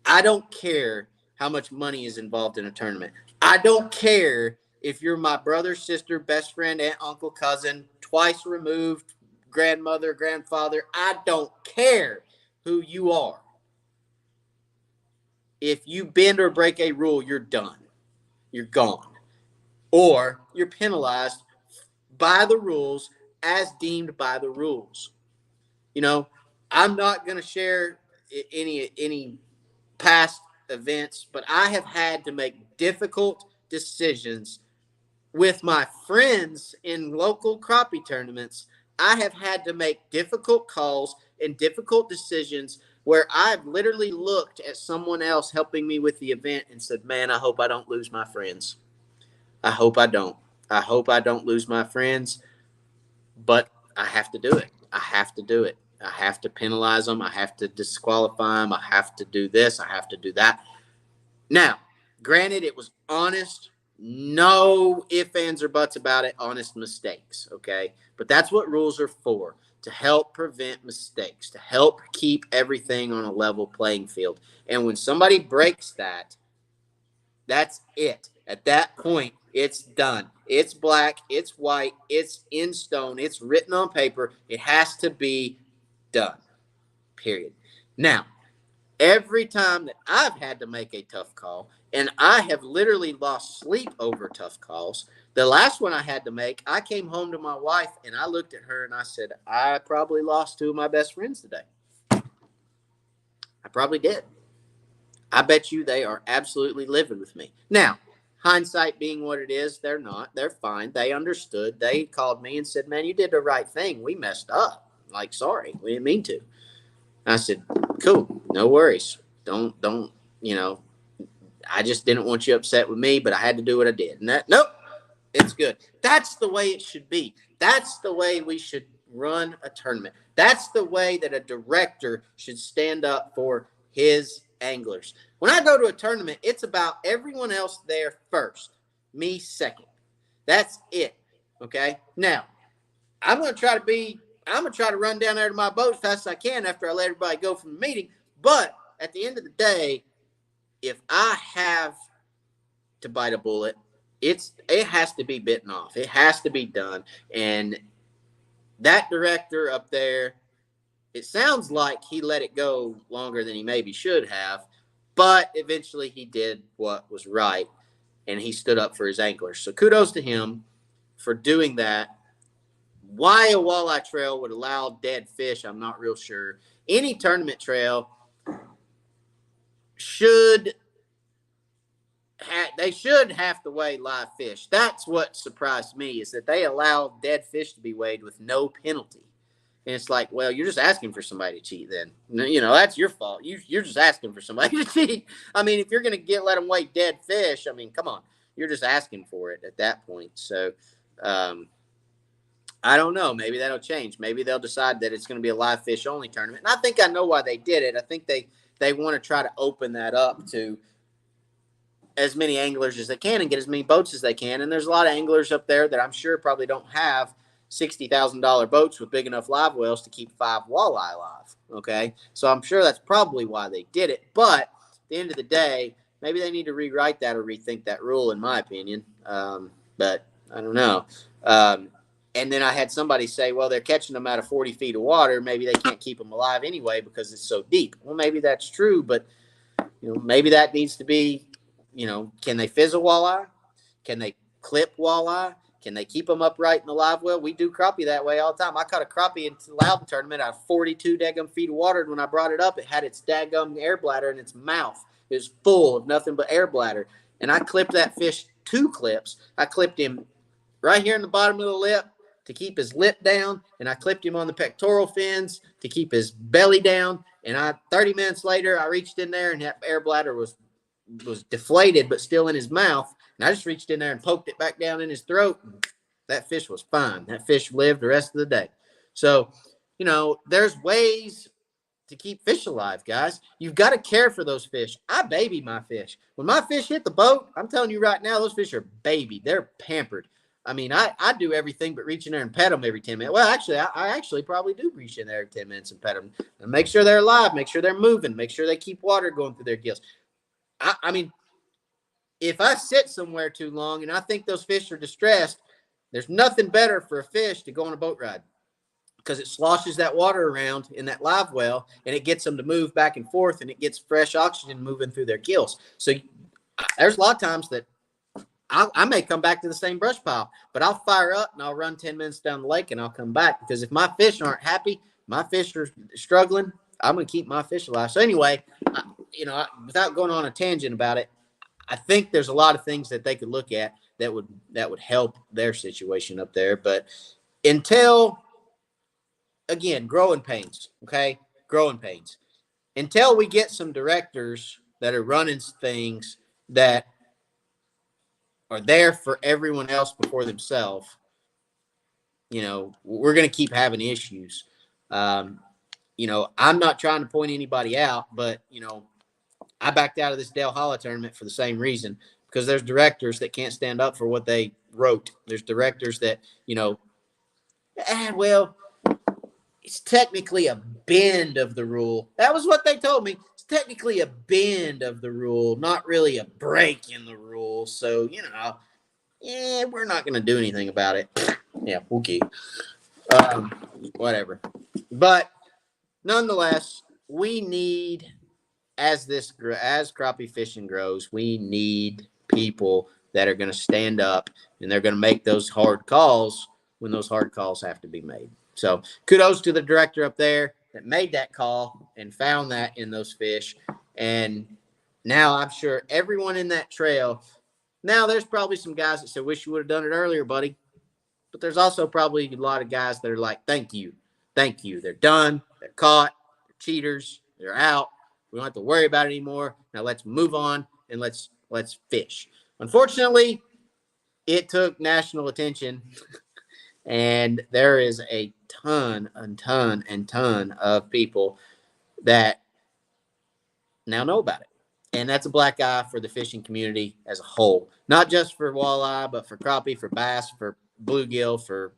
I don't care how much money is involved in a tournament. I don't care if you're my brother, sister, best friend, aunt, uncle, cousin, twice removed, grandmother, grandfather. I don't care who you are. If you bend or break a rule, you're done. You're gone. Or you're penalized by the rules as deemed by the rules. I'm not going to share any past events, but I have had to make difficult decisions with my friends in local crappie tournaments. I have had to make difficult calls and difficult decisions where I've literally looked at someone else helping me with the event and said, man, I hope I don't lose my friends. I hope I don't. I hope I don't lose my friends, but I have to do it. I have to do it. I have to penalize them. I have to disqualify them. I have to do this. I have to do that. Now, granted, it was honest. No ifs, ands, or buts about it. Honest mistakes, okay? But that's what rules are for, to help prevent mistakes, to help keep everything on a level playing field. And when somebody breaks that, that's it. At that point, it's done. It's black. It's white. It's in stone. It's written on paper. It has to be done, period. Now, every time that I've had to make a tough call, and I have literally lost sleep over tough calls, the last one I had to make, I came home to my wife, and I looked at her, and I said, I probably lost two of my best friends today. I probably did. I bet you they are absolutely livid with me. Now, hindsight being what it is, they're not. They're fine. They understood. They called me and said, man, you did the right thing. We messed up. Like, sorry. We didn't mean to. I said, cool. No worries. Don't, I just didn't want you upset with me, but I had to do what I did. And nope, it's good. That's the way it should be. That's the way we should run a tournament. That's the way that a director should stand up for his anglers. When I go to a tournament, it's about everyone else there first, me second. That's it. Okay. Now, I'm going to try to run down there to my boat as fast as I can after I let everybody go from the meeting. But at the end of the day, if I have to bite a bullet, it has to be bitten off. It has to be done. And that director up there, it sounds like he let it go longer than he maybe should have, but eventually he did what was right, and he stood up for his anglers. So kudos to him for doing that. Why a walleye trail would allow dead fish, I'm not real sure. Any tournament trail should they should have to weigh live fish. That's what surprised me, is that they allow dead fish to be weighed with no penalty. And it's like, well, you're just asking for somebody to cheat then. That's your fault. You're just asking for somebody to cheat. I mean, if you're going to let them weigh dead fish, I mean, come on. You're just asking for it at that point. So, I don't know. Maybe that'll change. Maybe they'll decide that it's going to be a live fish only tournament. And I think I know why they did it. I think they want to try to open that up to as many anglers as they can and get as many boats as they can. And there's a lot of anglers up there that I'm sure probably don't have $60,000 boats with big enough live wells to keep 5 walleye alive. Okay. So I'm sure that's probably why they did it. But at the end of the day, maybe they need to rewrite that or rethink that rule, in my opinion. But I don't know. And then I had somebody say, well, they're catching them out of 40 feet of water. Maybe they can't keep them alive anyway because it's so deep. Well, maybe that's true, but maybe that needs to be, can they fizz a walleye? Can they clip walleye? Can they keep them upright in the live well? We do crappie that way all the time. I caught a crappie in the Loudon tournament out of 42 daggum feet of water. And when I brought it up, it had its daggum air bladder in its mouth. It was full of nothing but air bladder. And I clipped that fish 2 clips. I clipped him right here in the bottom of the lip to keep his lip down, and I clipped him on the pectoral fins to keep his belly down. And 30 minutes later, I reached in there, and that air bladder was deflated, but still in his mouth. And I just reached in there and poked it back down in his throat. That fish was fine. That fish lived the rest of the day. So, there's ways to keep fish alive, guys. You've got to care for those fish. I baby my fish. When my fish hit the boat, I'm telling you right now, those fish are baby. They're pampered. I mean, I do everything but reach in there and pet them every 10 minutes. Well, actually, I actually probably do reach in there every 10 minutes and pet them and make sure they're alive, make sure they're moving, make sure they keep water going through their gills. I mean, if I sit somewhere too long and I think those fish are distressed, there's nothing better for a fish to go on a boat ride, because it sloshes that water around in that live well and it gets them to move back and forth, and it gets fresh oxygen moving through their gills. So there's a lot of times that I may come back to the same brush pile, but I'll fire up and I'll run 10 minutes down the lake and I'll come back, because if my fish aren't happy, my fish are struggling, I'm going to keep my fish alive. So anyway, without going on a tangent about it, I think there's a lot of things that they could look at that would help their situation up there. But until, again, growing pains, okay? Growing pains. Until we get some directors that are running things that are there for everyone else before themselves, we're going to keep having issues. I'm not trying to point anybody out, but, I backed out of this Dale Hollow tournament for the same reason, because there's directors that can't stand up for what they wrote. There's directors that, it's technically a bend of the rule. That was what they told me. It's technically a bend of the rule, not really a break in the rule. So, we're not going to do anything about it. Yeah, okay. Whatever. But nonetheless, we need, as crappie fishing grows, we need people that are going to stand up and they're going to make those hard calls when those hard calls have to be made. So kudos to the director up there that made that call and found that in those fish. And now I'm sure everyone in that trail, now there's probably some guys that said, wish you would have done it earlier, buddy. But there's also probably a lot of guys that are like, thank you. Thank you. They're done. They're caught. They're cheaters. They're out. We don't have to worry about it anymore. Now let's move on and let's fish. Unfortunately, it took national attention, and there is a ton of people that now know about it. And that's a black eye for the fishing community as a whole. Not just for walleye, but for crappie, for bass, for bluegill, for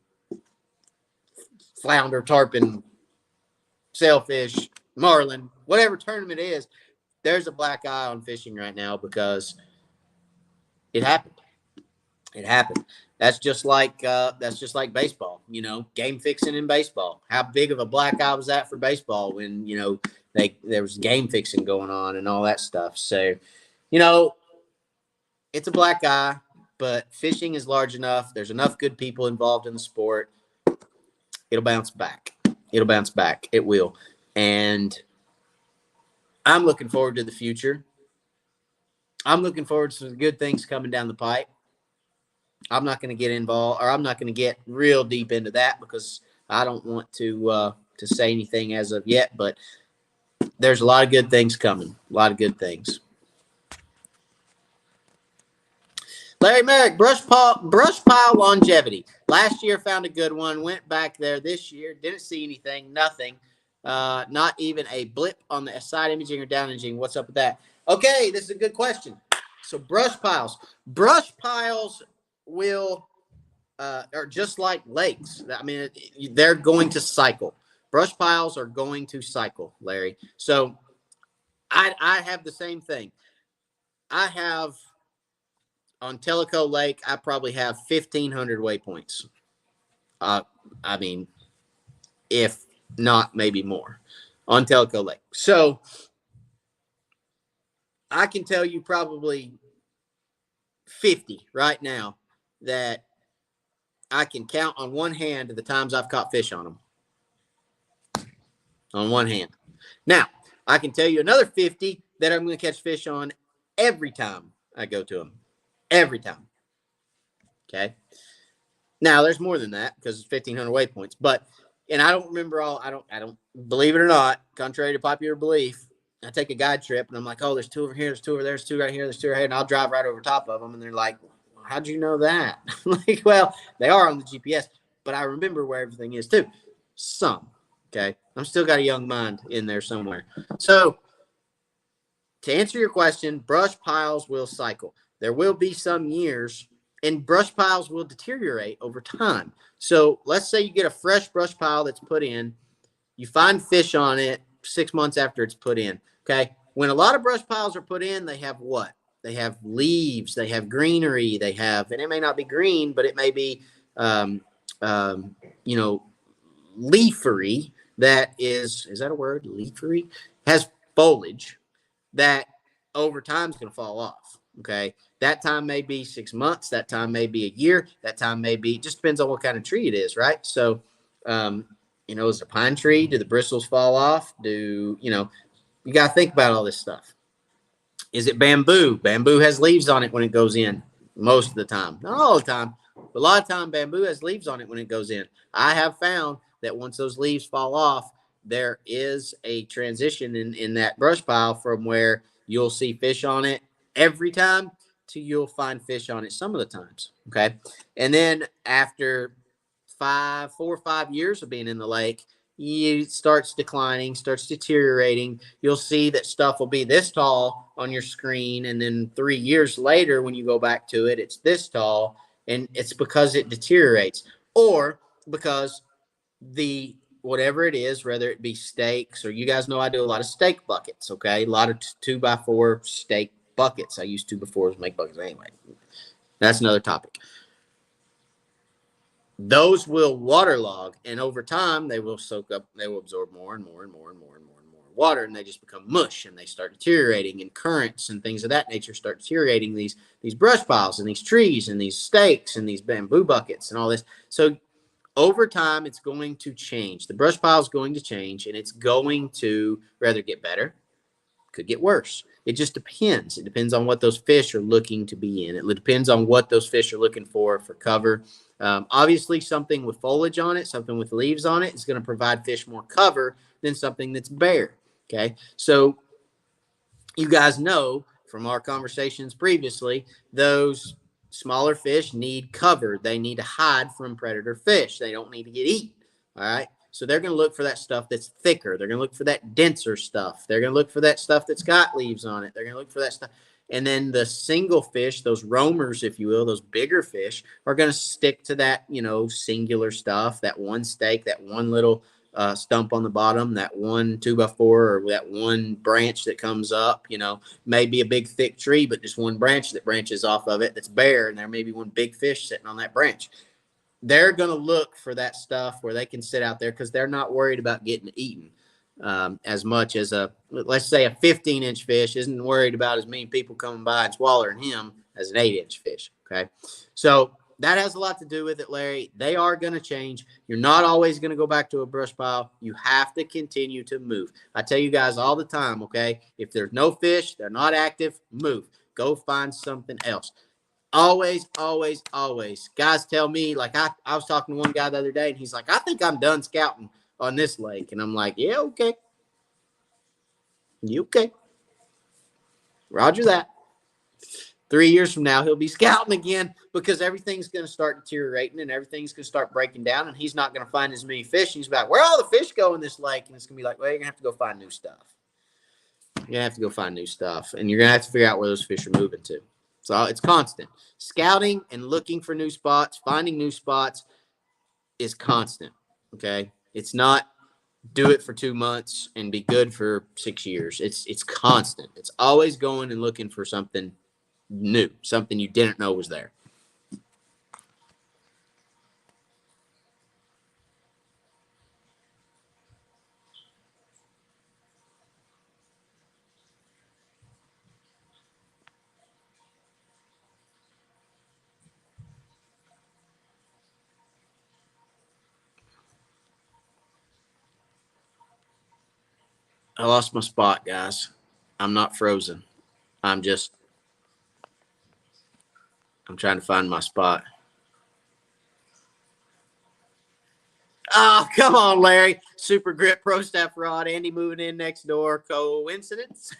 flounder, tarpon, sailfish, marlin, whatever tournament it is. There's a black eye on fishing right now because it happened. It happened. That's just like baseball, game fixing in baseball. How big of a black eye was that for baseball when, there was game fixing going on and all that stuff. So, it's a black eye, but fishing is large enough. There's enough good people involved in the sport. It'll bounce back. It will. And I'm looking forward to the future. I'm looking forward to some good things coming down the pipe. I'm not going to get involved, or I'm not going to get real deep into that because I don't want to say anything as of yet. But there's a lot of good things coming. A lot of good things. Larry Merrick, brush pile longevity. Last year found a good one. Went back there this year. Didn't see anything. Nothing. Not even a blip on the side imaging or down imaging. What's up with that? Okay, this is a good question. So brush piles. Brush piles will are just like lakes. I mean, they're going to cycle. Brush piles are going to cycle, Larry. So I have the same thing. I have on Tellico Lake, I probably have 1,500 waypoints. I mean, if not, maybe more on Tellico Lake. So I can tell you probably 50 right now that I can count on one hand the times I've caught fish on them. On one hand. Now, I can tell you another 50 that I'm going to catch fish on every time I go to them. Every time. Okay. Now, there's more than that because it's 1,500 waypoints. But, and I don't remember all, I don't believe it or not, contrary to popular belief, I take a guide trip and I'm like, oh, there's two over here, there's two over there, there's two right here, there's two right here. And I'll drive right over top of them. And they're like, how'd you know that? Like, well, they are on the GPS, but I remember where everything is too. Some. Okay. I'm still got a young mind in there somewhere. So to answer your question, brush piles will cycle. There will be some years, and brush piles will deteriorate over time. So let's say you get a fresh brush pile that's put in. You find fish on it 6 months after it's put in. Okay. When a lot of brush piles are put in, they have what? They have leaves. They have greenery. They have, and it may not be green, but it may be, leafery. That is that a word? Leafery has foliage that over time is going to fall off. Okay. That time may be 6 months. That time may be a year. That time may be, just depends on what kind of tree it is. Right. So, is it a pine tree? Do the bristles fall off? You got to think about all this stuff. Is it bamboo? Bamboo has leaves on it when it goes in most of the time. Not all the time, but a lot of time bamboo has leaves on it when it goes in. I have found that once those leaves fall off, there is a transition in that brush pile from where you'll see fish on it every time to you'll find fish on it some of the times. Okay. And then after 4 or 5 years of being in the lake, it starts declining, starts deteriorating. You'll see that stuff will be this tall on your screen. And then 3 years later, when you go back to it, it's this tall. And it's because it deteriorates or because whatever it is, whether it be stakes or you guys know I do a lot of stake buckets. Okay. A lot of 2x4 stake buckets. I use 2x4s to make buckets anyway. That's another topic. Those will waterlog, and over time they will soak up, they will absorb more and more and more and more and more and more water, and they just become mush, and they start deteriorating, and currents and things of that nature start deteriorating these brush piles and these trees and these stakes and these bamboo buckets and all this. So over time, it's going to change. The brush pile is going to change, and it's going to rather get better, could get worse. It just depends. It depends on what those fish are looking to be in. It depends on what those fish are looking for cover. Obviously, something with foliage on it, something with leaves on it is going to provide fish more cover than something that's bare. Okay. So you guys know from our conversations previously, those smaller fish need cover. They need to hide from predator fish. They don't need to get eaten. All right. So they're going to look for that stuff that's thicker. They're going to look for that denser stuff. They're going to look for that stuff that's got leaves on it. They're going to look for that stuff. And then the single fish, those roamers, if you will, those bigger fish are going to stick to that, singular stuff, that one stake, that one little stump on the bottom, that one 2x4 or that one branch that comes up, maybe a big thick tree, but just one branch that branches off of it that's bare. And there may be one big fish sitting on that branch. They're going to look for that stuff where they can sit out there because they're not worried about getting eaten as much as let's say a 15-inch fish isn't worried about as many people coming by and swallowing him as an 8-inch fish. Okay. So that has a lot to do with it, Larry. They are going to change. You're not always going to go back to a brush pile. You have to continue to move. I tell you guys all the time, okay, if there's no fish, they're not active, move. Go find something else. Always, always, always. Guys tell me, like, I was talking to one guy the other day, and he's like, I think I'm done scouting on this lake. And I'm like, yeah, okay. You okay. Roger that. 3 years from now, he'll be scouting again because everything's going to start deteriorating and everything's going to start breaking down, and he's not going to find as many fish. He's like, where all the fish go in this lake? And it's going to be like, well, you're going to have to go find new stuff. You're going to have to go find new stuff, and you're going to have to figure out where those fish are moving to. So it's constant. Scouting and looking for new spots, finding new spots is constant, okay? It's not do it for 2 months and be good for 6 years. It's constant. It's always going and looking for something new, something you didn't know was there. I lost my spot, guys. I'm not frozen. I'm trying to find my spot. Oh, come on, Larry. Super Grip Pro Staff Rod. Andy moving in next door. Coincidence?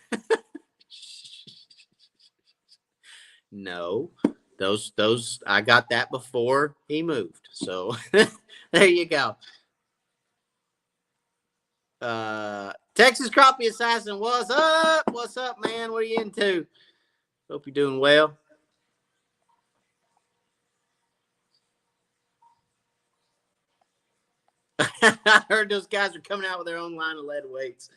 No. Those I got that before he moved. So there you go. Texas Crappie Assassin, what's up? What's up, man? What are you into? Hope you're doing well. I heard those guys are coming out with their own line of lead weights.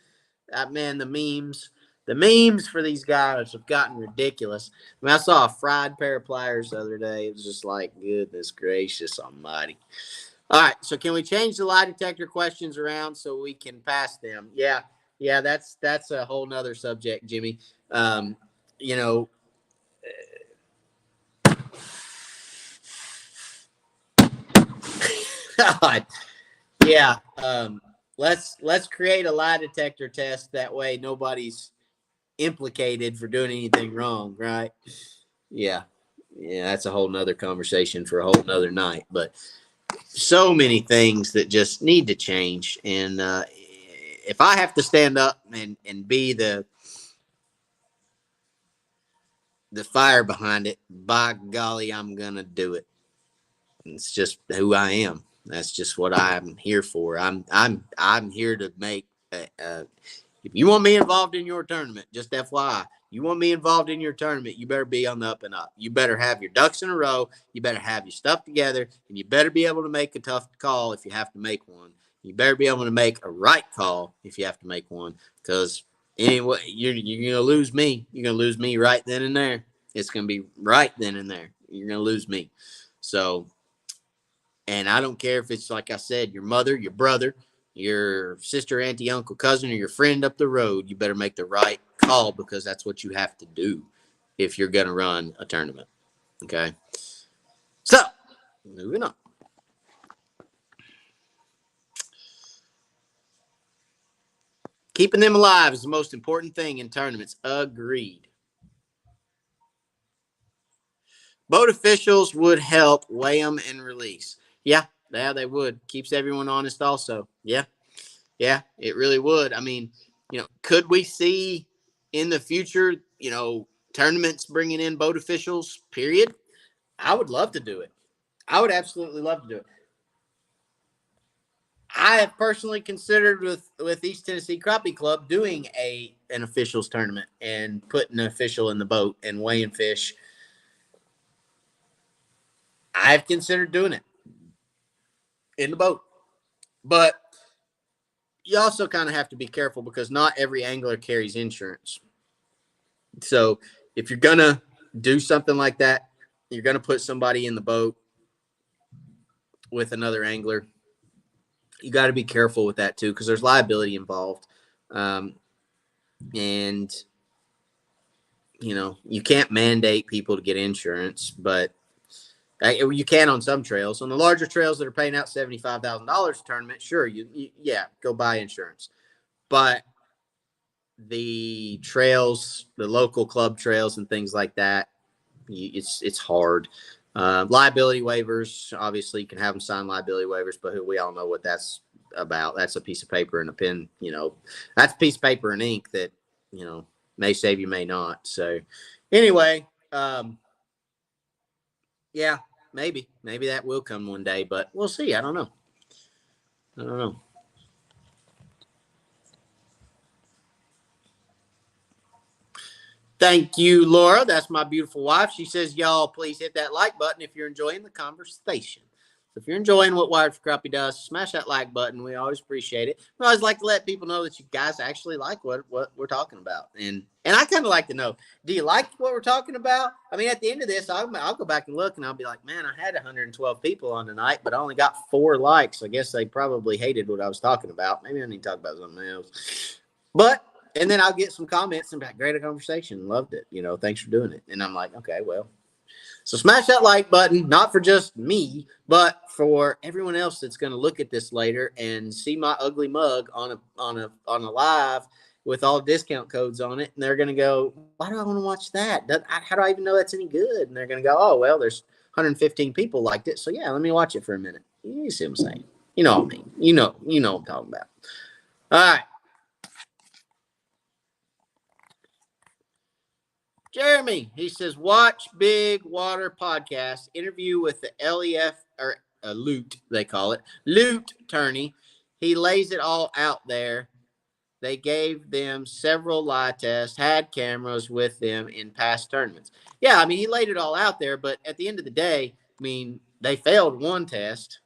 Man, the memes for these guys have gotten ridiculous. I mean, I saw a fried pair of pliers the other day. It was just like, goodness gracious almighty. All right, so can we change the lie detector questions around so we can pass them? Yeah, that's a whole nother subject, Jimmy. You know, God, yeah. Let's create a lie detector test. That way, nobody's implicated for doing anything wrong, right? Yeah, that's a whole nother conversation for a whole nother night. But so many things that just need to change, and if I have to stand up and be the fire behind it, by golly, I'm gonna do it. It's just who I am. That's just what I'm here for. I'm here to make. If you want me involved in your tournament, just FYI, you want me involved in your tournament, you better be on the up and up. You better have your ducks in a row. You better have your stuff together, and you better be able to make a tough call if you have to make one. You better be able to make a right call if you have to make one, because anyway, you're gonna lose me. You're gonna lose me right then and there. It's gonna be right then and there. You're gonna lose me. So, and I don't care if it's, like I said, your mother, your brother, your sister, auntie, uncle, cousin, or your friend up the road. You better make the right call, because that's what you have to do if you're going to run a tournament. Okay. So, moving on. Keeping them alive is the most important thing in tournaments. Agreed. Boat officials would help weigh them and release. Yeah, they would. Keeps everyone honest also. Yeah, it really would. I mean, could we see in the future, tournaments bringing in boat officials, period? I would love to do it. I would absolutely love to do it. I have personally considered with East Tennessee Crappie Club doing an officials tournament and putting an official in the boat and weighing fish. I've considered doing it in the boat. But you also kind of have to be careful, because not every angler carries insurance. So if you're going to do something like that, you're going to put somebody in the boat with another angler. You got to be careful with that too, because there's liability involved. And, you can't mandate people to get insurance, but you can on some trails. On the larger trails that are paying out $75,000 a tournament, sure, you go buy insurance. But the trails, the local club trails and things like that, it's hard. Liability waivers, obviously, you can have them sign liability waivers, but we all know what that's about. That's a piece of paper and a pen. That's a piece of paper and ink that may save you, may not. So, anyway, yeah, maybe that will come one day, but we'll see. I don't know. Thank you, Laura. That's my beautiful wife. She says, y'all, please hit that like button if you're enjoying the conversation. So if you're enjoying what Wired for Crappie does, smash that like button. We always appreciate it. We always like to let people know that you guys actually like what we're talking about. And I kind of like to know, do you like what we're talking about? I mean, at the end of this, I'll go back and look, and I'll be like, man, I had 112 people on tonight, but I only got 4 likes. I guess they probably hated what I was talking about. Maybe I need to talk about something else. But and then I'll get some comments and be like, great conversation. Loved it. Thanks for doing it. And I'm like, okay, well. So smash that like button, not for just me, but for everyone else that's going to look at this later and see my ugly mug on a live with all discount codes on it. And they're going to go, why do I want to watch that? How do I even know that's any good? And they're going to go, oh, well, there's 115 people liked it. So yeah, let me watch it for a minute. You see what I'm saying? You know what I mean? You know what I'm talking about. All right. Jeremy, he says, watch Big Water Podcast, interview with the LEF, or Loot, they call it, Loot Tourney. He lays it all out there. They gave them several lie tests, had cameras with them in past tournaments. Yeah, I mean, he laid it all out there, but at the end of the day, I mean, they failed one test,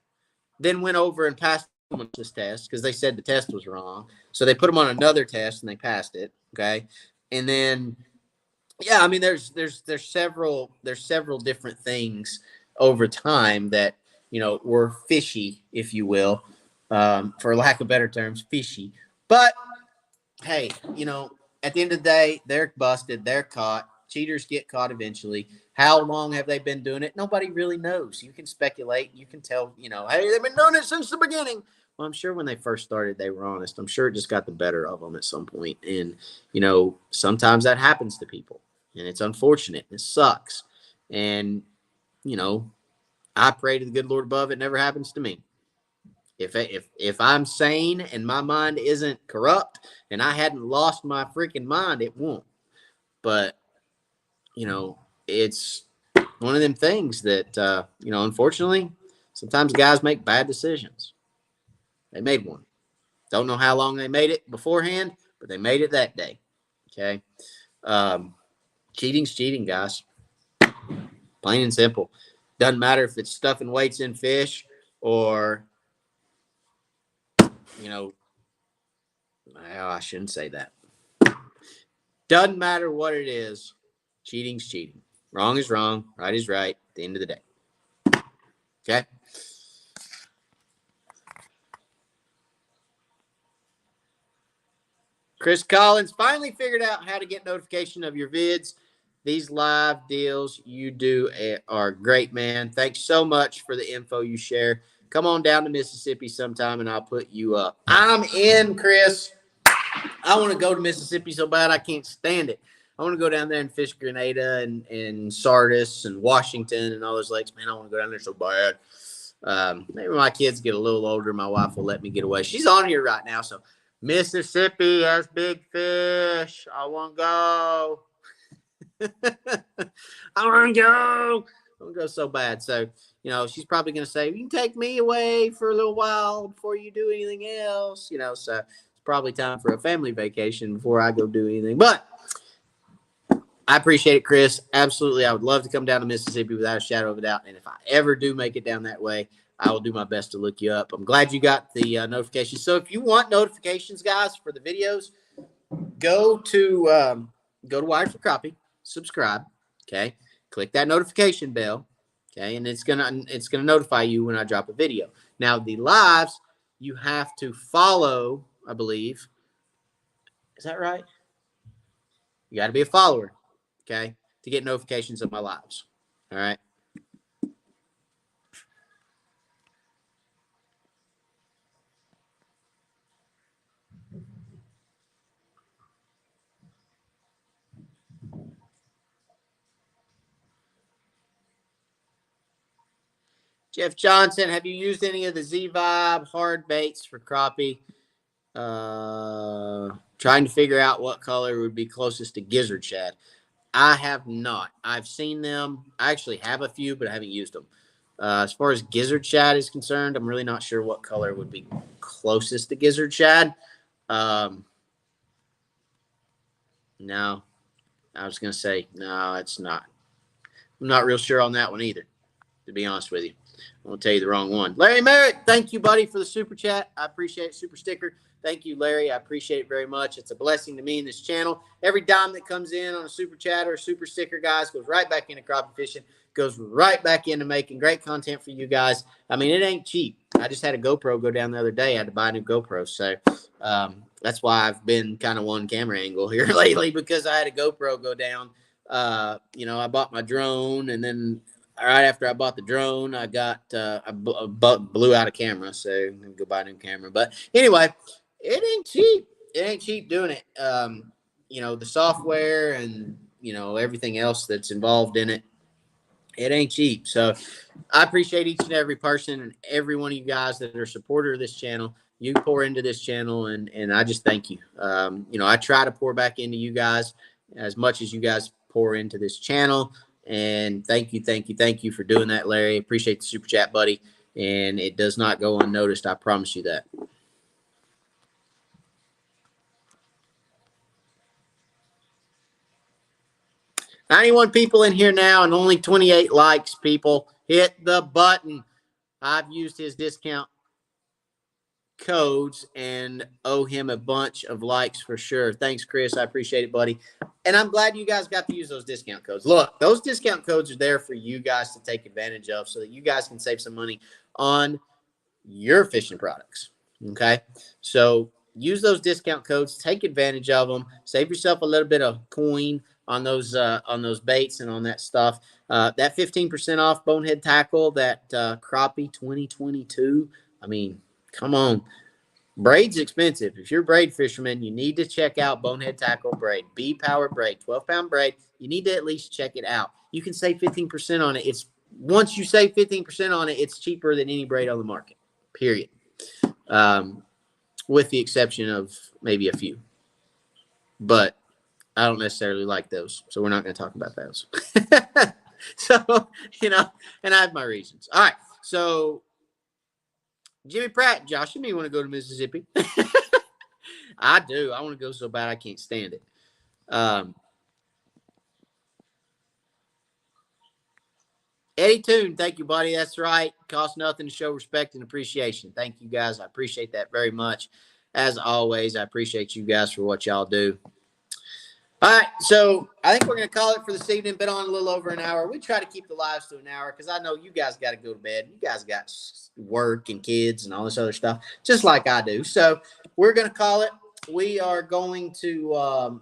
then went over and passed this test because they said the test was wrong. So they put them on another test and they passed it. Okay. And then yeah, I mean, there's several different things over time that were fishy, if you will, for lack of better terms, fishy. But hey, at the end of the day, they're busted, they're caught. Cheaters get caught eventually. How long have they been doing it? Nobody really knows. You can speculate. You can tell, hey, they've been doing it since the beginning. Well, I'm sure when they first started, they were honest. I'm sure it just got the better of them at some point. And, sometimes that happens to people. And it's unfortunate. It sucks. And, I pray to the good Lord above it never happens to me. If I'm sane and my mind isn't corrupt and I hadn't lost my freaking mind, it won't. But, it's one of them things that, unfortunately, sometimes guys make bad decisions. They made one. Don't know how long they made it beforehand, but they made it that day. Okay. Cheating's cheating, guys. Plain and simple. Doesn't matter if it's stuffing weights in fish or, I shouldn't say that. Doesn't matter what it is. Cheating's cheating. Wrong is wrong. Right is right at the end of the day. Okay. Chris Collins finally figured out how to get notification of your vids. These live deals you do are great, man. Thanks so much for the info you share. Come on down to Mississippi sometime and I'll put you up. I'm in, Chris. I want to go to Mississippi so bad I can't stand it. I want to go down there and fish Grenada and Sardis and Washington and all those lakes. Man, I want to go down there so bad. Maybe my kids get a little older. My wife will let me get away. She's on here right now. So Mississippi has big fish. I want to go. I want to go. I want to go so bad. So, she's probably going to say, you can take me away for a little while before you do anything else. So it's probably time for a family vacation before I go do anything. But I appreciate it, Chris. Absolutely. I would love to come down to Mississippi without a shadow of a doubt. And if I ever do make it down that way, I will do my best to look you up. I'm glad you got the notifications. So if you want notifications, guys, for the videos, go to Wired for Crappie, subscribe, okay? Click that notification bell, okay? And it's gonna notify you when I drop a video. Now the lives, you have to follow, I believe. Is that right? You got to be a follower, okay, to get notifications of my lives. All right. Jeff Johnson, have you used any of the Z-Vibe hard baits for crappie? Trying to figure out what color would be closest to gizzard shad. I have not. I've seen them. I actually have a few, but I haven't used them. As far as gizzard shad is concerned, I'm really not sure what color would be closest to gizzard shad. No, I was going to say, no, it's not. I'm not real sure on that one either, to be honest with you. I'm going to tell you the wrong one. Larry Merritt, thank you, buddy, for the super chat. I appreciate it. Super sticker. Thank you, Larry. I appreciate it very much. It's a blessing to me in this channel. Every dime that comes in on a super chat or a super sticker, guys, goes right back into crappie fishing, goes right back into making great content for you guys. I mean, it ain't cheap. I just had a GoPro go down the other day. I had to buy a new GoPro. So that's why I've been kind of one camera angle here lately, because I had a GoPro go down. I bought my drone, and then right after I bought the drone, I got I blew out a camera, so I'm gonna go buy a new camera. But anyway, it ain't cheap. It ain't cheap doing it. The software and everything else that's involved in it. It ain't cheap. So I appreciate each and every person and every one of you guys that are a supporter of this channel. You pour into this channel, and I just thank you. I try to pour back into you guys as much as you guys pour into this channel. And thank you for doing that, Larry. Appreciate the super chat, buddy. And it does not go unnoticed. I promise you that. $91 people in here now and only 28 likes, people. Hit the button. I've used his discount codes and owe him a bunch of likes for sure. Thanks, Chris. I appreciate it, buddy. And I'm glad you guys got to use those discount codes. Look, those discount codes are there for you guys to take advantage of so that you guys can save some money on your fishing products. Okay? So use those discount codes. Take advantage of them. Save yourself a little bit of coin on those baits and on that stuff. That 15% off Bonehead Tackle, that Crappie 2022. I mean, come on. Braid's expensive. If you're a braid fisherman, you need to check out Bonehead Tackle Braid. B-Power Braid, 12-pound braid. You need to at least check it out. You can save 15% on it. Once you save 15% on it, it's cheaper than any braid on the market, period. With the exception of maybe a few. But I don't necessarily like those, so we're not going to talk about those. So, and I have my reasons. All right, so Jimmy Pratt, Josh, you may want to go to Mississippi. I do. I want to go so bad I can't stand it. Eddie Toon, thank you, buddy. That's right. Costs nothing to show respect and appreciation. Thank you, guys. I appreciate that very much. As always, I appreciate you guys for what y'all do. All right, so I think we're going to call it for this evening. Been on a little over an hour. We try to keep the lives to an hour because I know you guys got to go to bed. You guys got work and kids and all this other stuff, just like I do. So we're going to call it. We are going to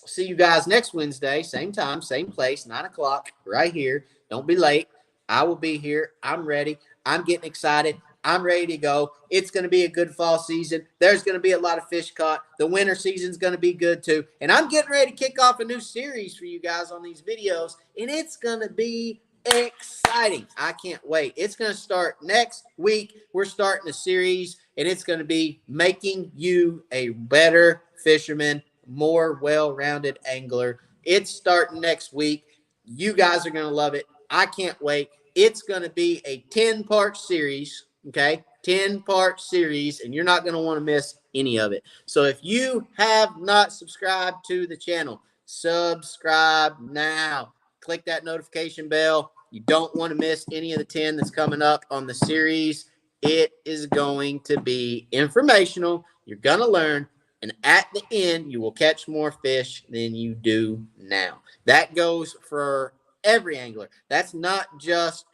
see you guys next Wednesday, same time, same place, 9 o'clock, right here. Don't be late. I will be here. I'm ready. I'm getting excited. I'm ready to go. It's going to be a good fall season. There's going to be a lot of fish caught. The winter season's going to be good too. And I'm getting ready to kick off a new series for you guys on these videos, and it's going to be exciting. I can't wait. It's going to start next week. We're starting a series, and it's going to be making you a better fisherman, more well-rounded angler. It's starting next week. You guys are going to love it. I can't wait. It's going to be a 10-part series. Okay, 10-part series, and you're not going to want to miss any of it. So if you have not subscribed to the channel, subscribe now. Click that notification bell. You don't want to miss any of the 10 that's coming up on the series. It is going to be informational. You're going to learn, and at the end, you will catch more fish than you do now. That goes for every angler. That's not just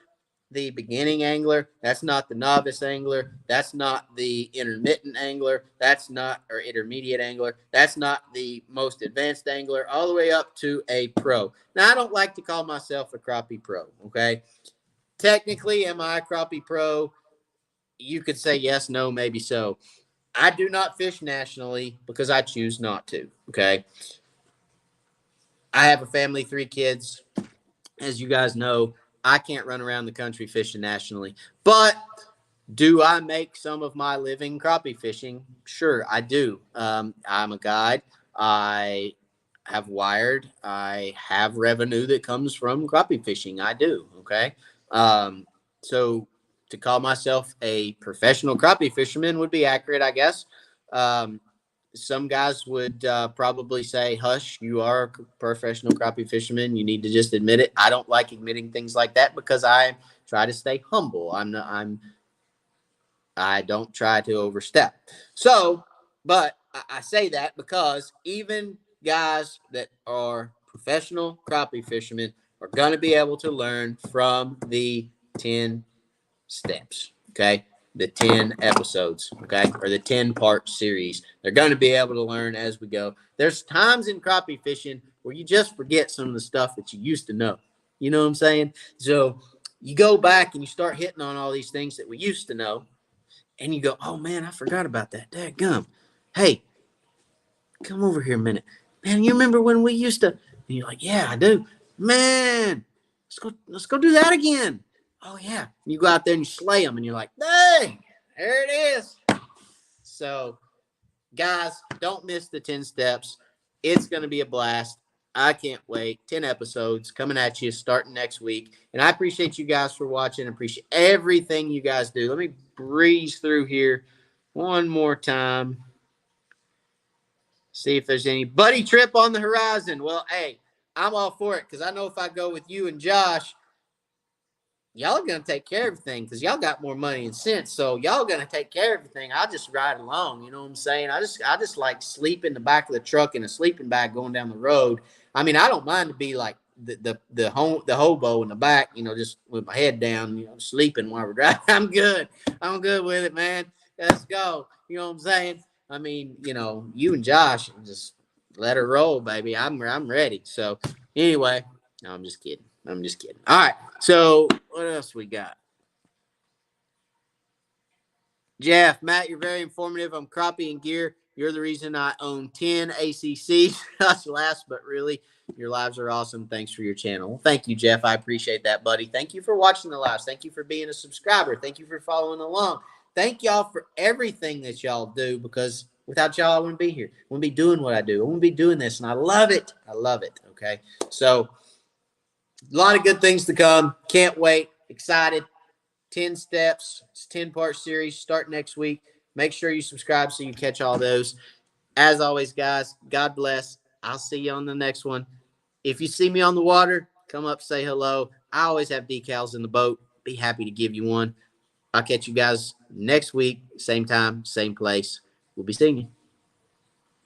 the beginning angler. That's not the novice angler. That's not the intermittent angler. That's not or intermediate angler. That's not the most advanced angler, all the way up to a pro. Now, I don't like to call myself a crappie pro, okay? Technically, am I a crappie pro? You could say yes, no, maybe so. I do not fish nationally because I choose not to, okay? I have a family, 3 kids. As you guys know, I can't run around the country fishing nationally. But do I make some of my living crappie fishing? Sure, I do. I'm a guide. I have wired. I have revenue that comes from crappie fishing. I do. Okay. So to call myself a professional crappie fisherman would be accurate, I guess. Um, some guys would probably say, "Hush, you are a professional crappie fisherman. You need to just admit it." I don't like admitting things like that because I try to stay humble. I don't try to overstep. So, but I say that because even guys that are professional crappie fishermen are going to be able to learn from the 10 steps. Okay. The 10 episodes. Okay. Or the 10-part series. They're going to be able to learn as we go. There's times in crappie fishing where you just forget some of the stuff that you used to know. You know what I'm saying? So you go back and you start hitting on all these things that we used to know and you go, oh man, I forgot about that. Dadgum. Hey, come over here a minute. Man, you remember when we used to? And you're like, yeah, I do. Man, let's go do that again. Oh yeah. And you go out there and you slay them and you're like, dang, there it is. So guys, don't miss the 10 steps. It's going to be a blast. I can't wait. 10 episodes coming at you starting next week. And I appreciate you guys for watching. I appreciate everything you guys do. Let me breeze through here one more time. See if there's any buddy trip on the horizon. Well, hey, I'm all for it because I know if I go with you and Josh, y'all are going to take care of everything because y'all got more money and sense. So y'all going to take care of everything. I'll just ride along. You know what I'm saying? I just like sleep in the back of the truck in a sleeping bag going down the road. I mean, I don't mind to be like the hobo in the back, you know, just with my head down, you know, sleeping while we're driving. I'm good. I'm good with it, man. Let's go. You know what I'm saying? I mean, you know, you and Josh just let her roll, baby. I'm ready. So anyway, no, I'm just kidding. I'm just kidding. All right. So what else we got? Jeff, Matt, you're very informative on crappie and gear. You're the reason I own 10 ACCs. That's last, but really, your lives are awesome. Thanks for your channel. Well, thank you, Jeff. I appreciate that, buddy. Thank you for watching the lives. Thank you for being a subscriber. Thank you for following along. Thank y'all for everything that y'all do because without y'all, I wouldn't be here. I wouldn't be doing what I do. I wouldn't be doing this, and I love it. I love it. Okay. So, a lot of good things to come. Can't wait. Excited. 10 steps. It's a 10-part series. Start next week. Make sure you subscribe so you catch all those. As always, guys, God bless. I'll see you on the next one. If you see me on the water, come up, say hello. I always have decals in the boat. Be happy to give you one. I'll catch you guys next week. Same time, same place. We'll be seeing you.